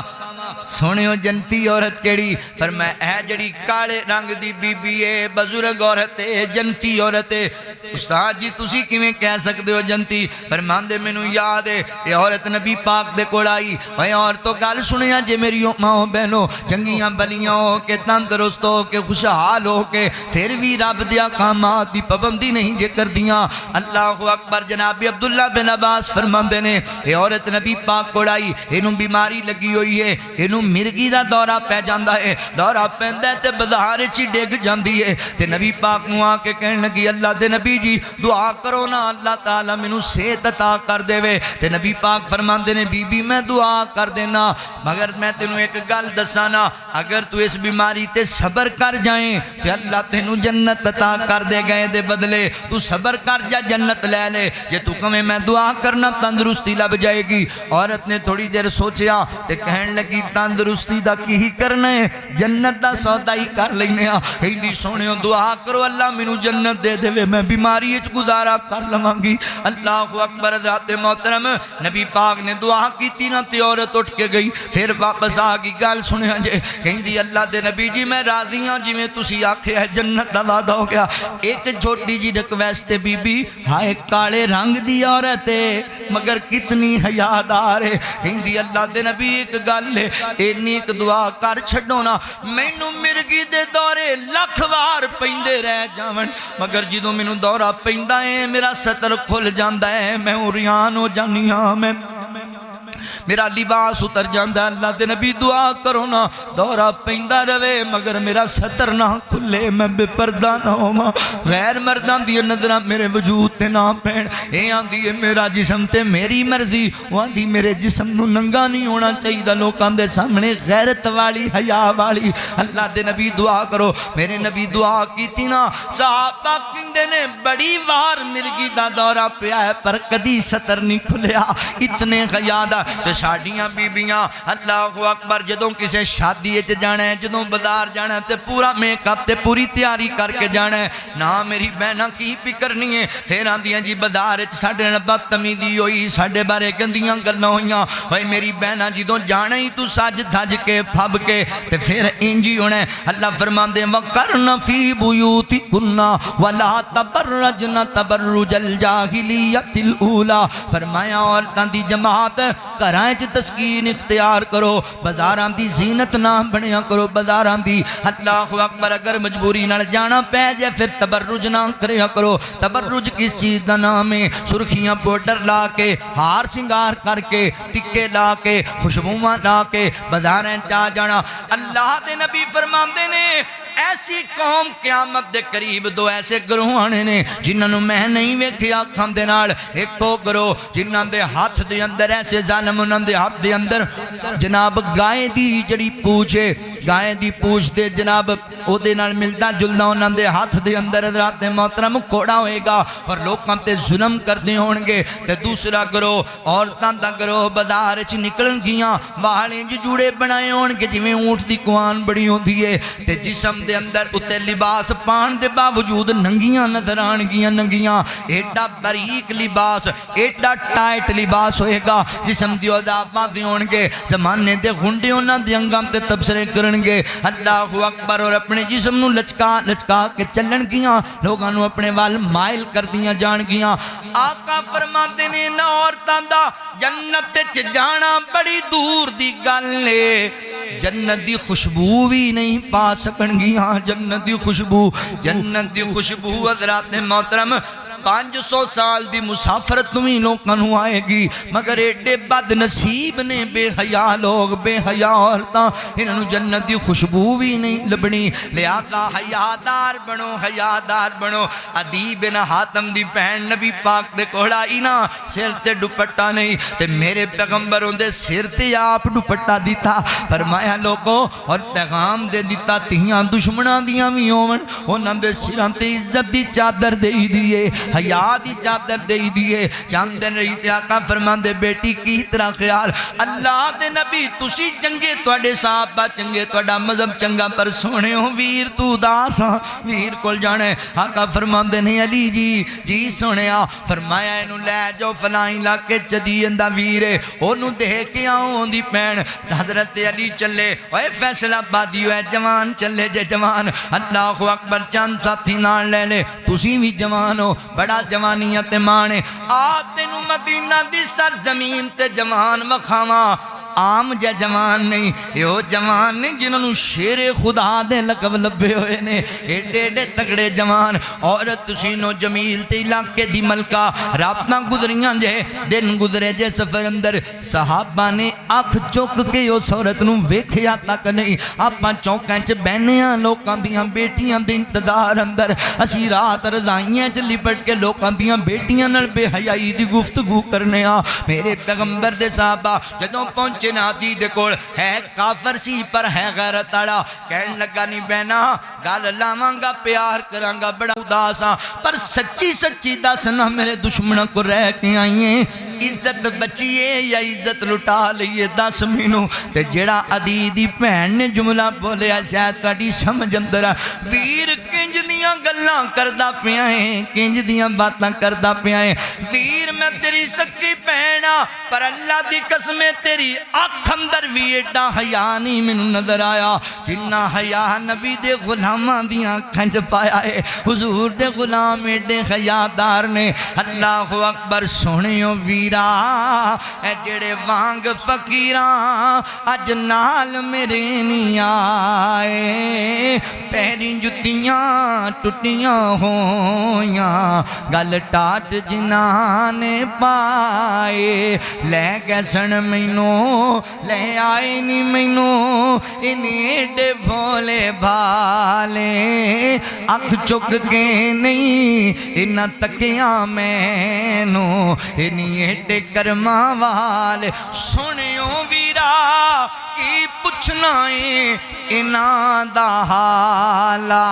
S1: سونیو جنتی عورت کیڑی؟ فرمایا اے جڑی کالے رنگ دی بی بی ہے، بزرگ عورت ہے، جنتی عورت ہے۔ استاد جی تسی کیویں کہہ سکتے ہو جنتی؟ فرماندے مینوں یاد ہے یہ عورت نبی پاک دے کول آئی، اے عورتوں گل سنیا جے میری ماں بہنوں، چنگیاں بلیاں ہو کے تندرست ہو کے خوشحال ہو کے پھر بھی رب دے احکامات دی پابندی نہیں جے کردیاں۔ اللہ اکبر۔ جناب عبداللہ بن عباس فرماندے نے یہ عورت نبی پاک کول آئی، اینوں بیماری لگی ہوئی ہے، اینوں مرگی دا دورہ پہ جاندا ہے، دورہ پہندا ہے تے بازار وچ ڈگ جاندی ہے، تے نبی پاک نو آ کے کہن لگی اللہ دے نبی جی دعا کرو نا اللہ تعالی مینوں صحت عطا کر دے وے۔ تے نبی پاک فرماندے نے بی بی میں دعا کر دینا، مگر میں تینوں ایک گل دساں نا، اگر تو اس بیماری تے صبر کر جائیں تے اللہ تینوں جنت عطا کر دے گئے دے بدلے، تو صبر کر جا جنت لے لے، یہ تو کمیں میں دعا کرنا تندرستی لب جائے گی۔ عورت نے تھوڑی دیر سوچیا تے کہن لگی تندرستی دا کی ہی کرنا ہے، جنت دا سودا ہی کر لینے ہاں، ایڈی سونیو دعا کرو اللہ مینوں جنت دے دے میں بیماری وچ گزارا کر لواں گی۔ اللہ اکبر۔ حضرات محترم نبی پاک نے دعا کیتی نا تے عورت اٹھ کے گئی، پھر واپس آ گئی۔ گل سنیا جے کہندی اللہ دے نبی جی میں راضی ہاں جویں تسی آکھیا ہے جنت دا وعدہ ہو گیا۔ ایک چھوٹی جی ریکویسٹ ہے بی بی، ہائے کالے رنگ دی عورت ہے مگر کتنی حیادار ہے، کہندی اللہ دے نبی ایک گل ہے اینی ایک دعا کر چھڈو نا مینوں مرگی دے دورے لکھ وار پیندے رہ جاون مگر جدوں مینوں دورہ پیندا ہے میرا ستر کھل جاندا ہے میں عریان ہو جانی ہاں میں میرا لباس اتر جاندہ ہے اللہ دے نبی دعا کرو نا دورہ پیندہ روے مگر میرا ستر نہ کھلے میں بے پردہ نہ ہوں غیر مردان دی نظرہ میرے وجود تے نہ پہن اے آندھی میرا جسم تے میری مرضی وہ آندھی میرے جسم نو ننگا نہیں ہونا چاہیے لوکاں دے سامنے غیرت والی حیا والی اللہ دے نبی دعا کرو میرے نبی دعا کی تھی نا صحابہ کندے نے بڑی وار مرگی دا دورہ پیا ہے پر کدی ستر نہیں کھلیا اتنے غیادہ تو شادیاں بیبیاں اللہ اکبر جدوں کسے شادی اچ جانا ہے جدوں بازار جانا ہے تے پورا میک اپ تے پوری تیاری کر کے جانا ہے نا میری بہناں کی بھی کرنی ہے پھر آندیاں جی بازار اچ ساڈے نال بدتمیزی ہوئی ساڈے بارے گندیاں گلاں ہوئیاں اوئے میری بہناں جدوں جانا ہی تو سج دھج کے پھب کے تے پھر انج ہی ہونا ہے اللہ فرماندے وقرن فی بیوتکن ولا تبرجن تبرج الجاہلیت الاولی فرمایا عورتاں دی جماعت گھراں چ تسکین اختیار کرو بازاراں دی زینت نہ بنیا کرو بازاراں دی اللہ اکبر اگر مجبوری نال جانا پے جائے پھر تبرج نہ کریا کرو تبرج کس چیز دا نام ہے سرخیاں پاؤڈر لا کے ہار سنگار کر کے ٹکے لا کے خوشبوواں لا کے بازاراں چا جانا اللہ دے نبی فرماندے نے ایسی قوم قیامت دے قریب دو ایسے گروہ آنے نے جنہوں میں نہیں ویکھیا اکھاں دے نال ایک تو گروہ جنہاں دے ہاتھ دے اندر ایسے ظالم انہاں دے ہاتھ دے اندر جناب گائے دی جڑی پوچھے گائے دی پوچھ دے جناب او دے نال ملتا جلنا انہاں دے ہاتھ دے اندر حضرات محترم کوڑا ہوئے گا اور لوکاں تے ظلم کردے ہونگے تے دوسرا گروہ عورتاں دا گروہ بازار وچ نکلن گیاں والے جوڑے بنائے ہونگے جویں اونٹ دی کوان بڑی ہوندی ہے تے جسم دے اندر اتے لباس پان دے باوجود ننگیاں نظر آنگیاں ننگیاں ایڈا باریک لباس ایڈا ٹائٹ لباس ہوئے گا جسم دیو دعویٰ دیونگے زمانے دے گھنڈے انہاں دے انگام تے تبصرے کرنگے اللہ اکبر اور اپنے جسم نو لچکا کے چلن گیاں لوگاں نو اپنے وال مائل کر دیاں جان گیاں آقا فرماتے نے نا عورتاں دا جنت چ جانا بڑی دور دی گل ہے جنت دی خوشبو بھی نہیں پا سکن گیاں جنت دی خوشبو حضرات محترم 500 سال دی مسافرت نویں لوکاں نوں آئے گی مگر ایڈے بد نصیب نے بے حیا لوگ بے حیا عورتاں انہاں نوں جنت دی خوشبو بھی نہیں لبنی لہذا حیادار بنو عدی بن حاتم دی بہن نبی پاک دے کول آئی نا سر تے دوپٹہ نہیں تے میرے پیغمبر اندے سر تے آپ دوپٹہ دیتا فرمایا لوگوں اور پیغام دے دیتا تیاں دشمناں دیاں وی ہون انہاں دے سراں تے عزت دی چادر دے دیے حیا دی چادر دے دیئے چاند دن رہی تے آقا فرمان دے بیٹی کی طرح خیال اللہ دے نبی تسی چنگے توڑے صحابہ چنگے توڑا مذہب چنگا پر سونے ہو ویر تو داسا ویر کول جانے آقا فرمان دے نہیں علی جی سونے فرمایا انہوں لے جو فلائیں لاکے چدی اندہ ویرے انہوں دے کے آؤں دی پین حضرت علی چلے اوے فیصلہ بازی ہوئے جوان چلے جے جوان اللہ اکبر چند ساتھی نان لے لے تسی بھی جوان ہو بڑا جوانیت مانے آتے نو مدینہ دی سرزمین تے جوان وکھاواں عام جا جوان نہیں یہ جوان نہیں جنہوں شیر خدا دے لقب لبے ہوئے نے ایڈے ایڈے تگڑے جوان عورت تسینو جمیل تے علاقے دی ملکہ رابطہ گزریاں جے دن گزرے جے سفر اندر صحابہ نے آنکھ چوک کے یو سورت نو ویکھیا تک نہیں آپاں چوکاں چ بہنیاں لوکاں دیاں بیٹیاں دے انتظار اندر اسی رات رضائیاں چ لپٹ کے لوکاں دیاں بیٹیاں نال بے حیائی دی گفتگو کرنے میرے پیغمبر دے صحابہ جدوں پہنچ نادی دے کول ہے کافر سی پر ہے غیرت آڑا کہن لگا نہیں بہنا گال لاوانگا پیار کرانگا بڑا اداساں پر سچی دسنا میرے دشمنوں کو رہ کے آئیے عزت بچیے یا عزت لٹا لئیے 10 مینوں تے جڑا عدی دی بہن نے جملہ بولیا شاید تہاڈی سمجھ اندر ویر کنج دیاں گلاں گلاں کردا پیا ہے کنج دیاں باتاں کردا پیا ہے ویر میں تیری سکی پہنا پر اللہ دی قسم تیری اکھ اندر بھی ایڈا حیا نہیں مینوں نظر آیا جنہ حیا نبی دے غلاماں دیاں کھنج پایا ہے حضور دے غلام ایڈے حیادار نے اللہ اکبر سونیو ویرا اے جڑے وانگ فقیراں اج نال میرے نہیں آئے پیریں جتیاں ٹوٹیاں ہویاں گل ٹاٹ جنہاں نے پائے لے گسن مینوں لے آئے نی مینوں انہیں ایڈے بھولے بھالے اکھ چک کے نہیں انہاں تکیاں مینوں انہیں ایڈے کرماں والے سنیو ویرا کی پوچھنا ہے انہاں دا حالا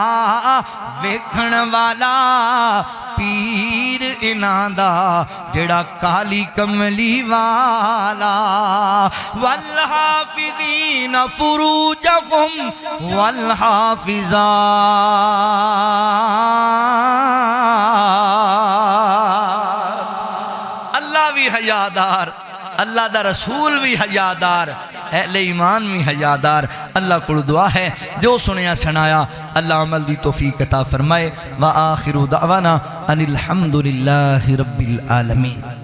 S1: ویکھن والا پیر انہاں دا جڑا کالی کملی والا والحافظین فروجہم والحافظات اللہ بھی حیادار اللہ دا رسول بھی حیادار اہل ایمان بھی حیادار اللہ کو دعا ہے جو سنیا سنایا اللہ عمل دی توفیق عطا فرمائے وآخر دعوانا ان الحمدللہ رب العالمین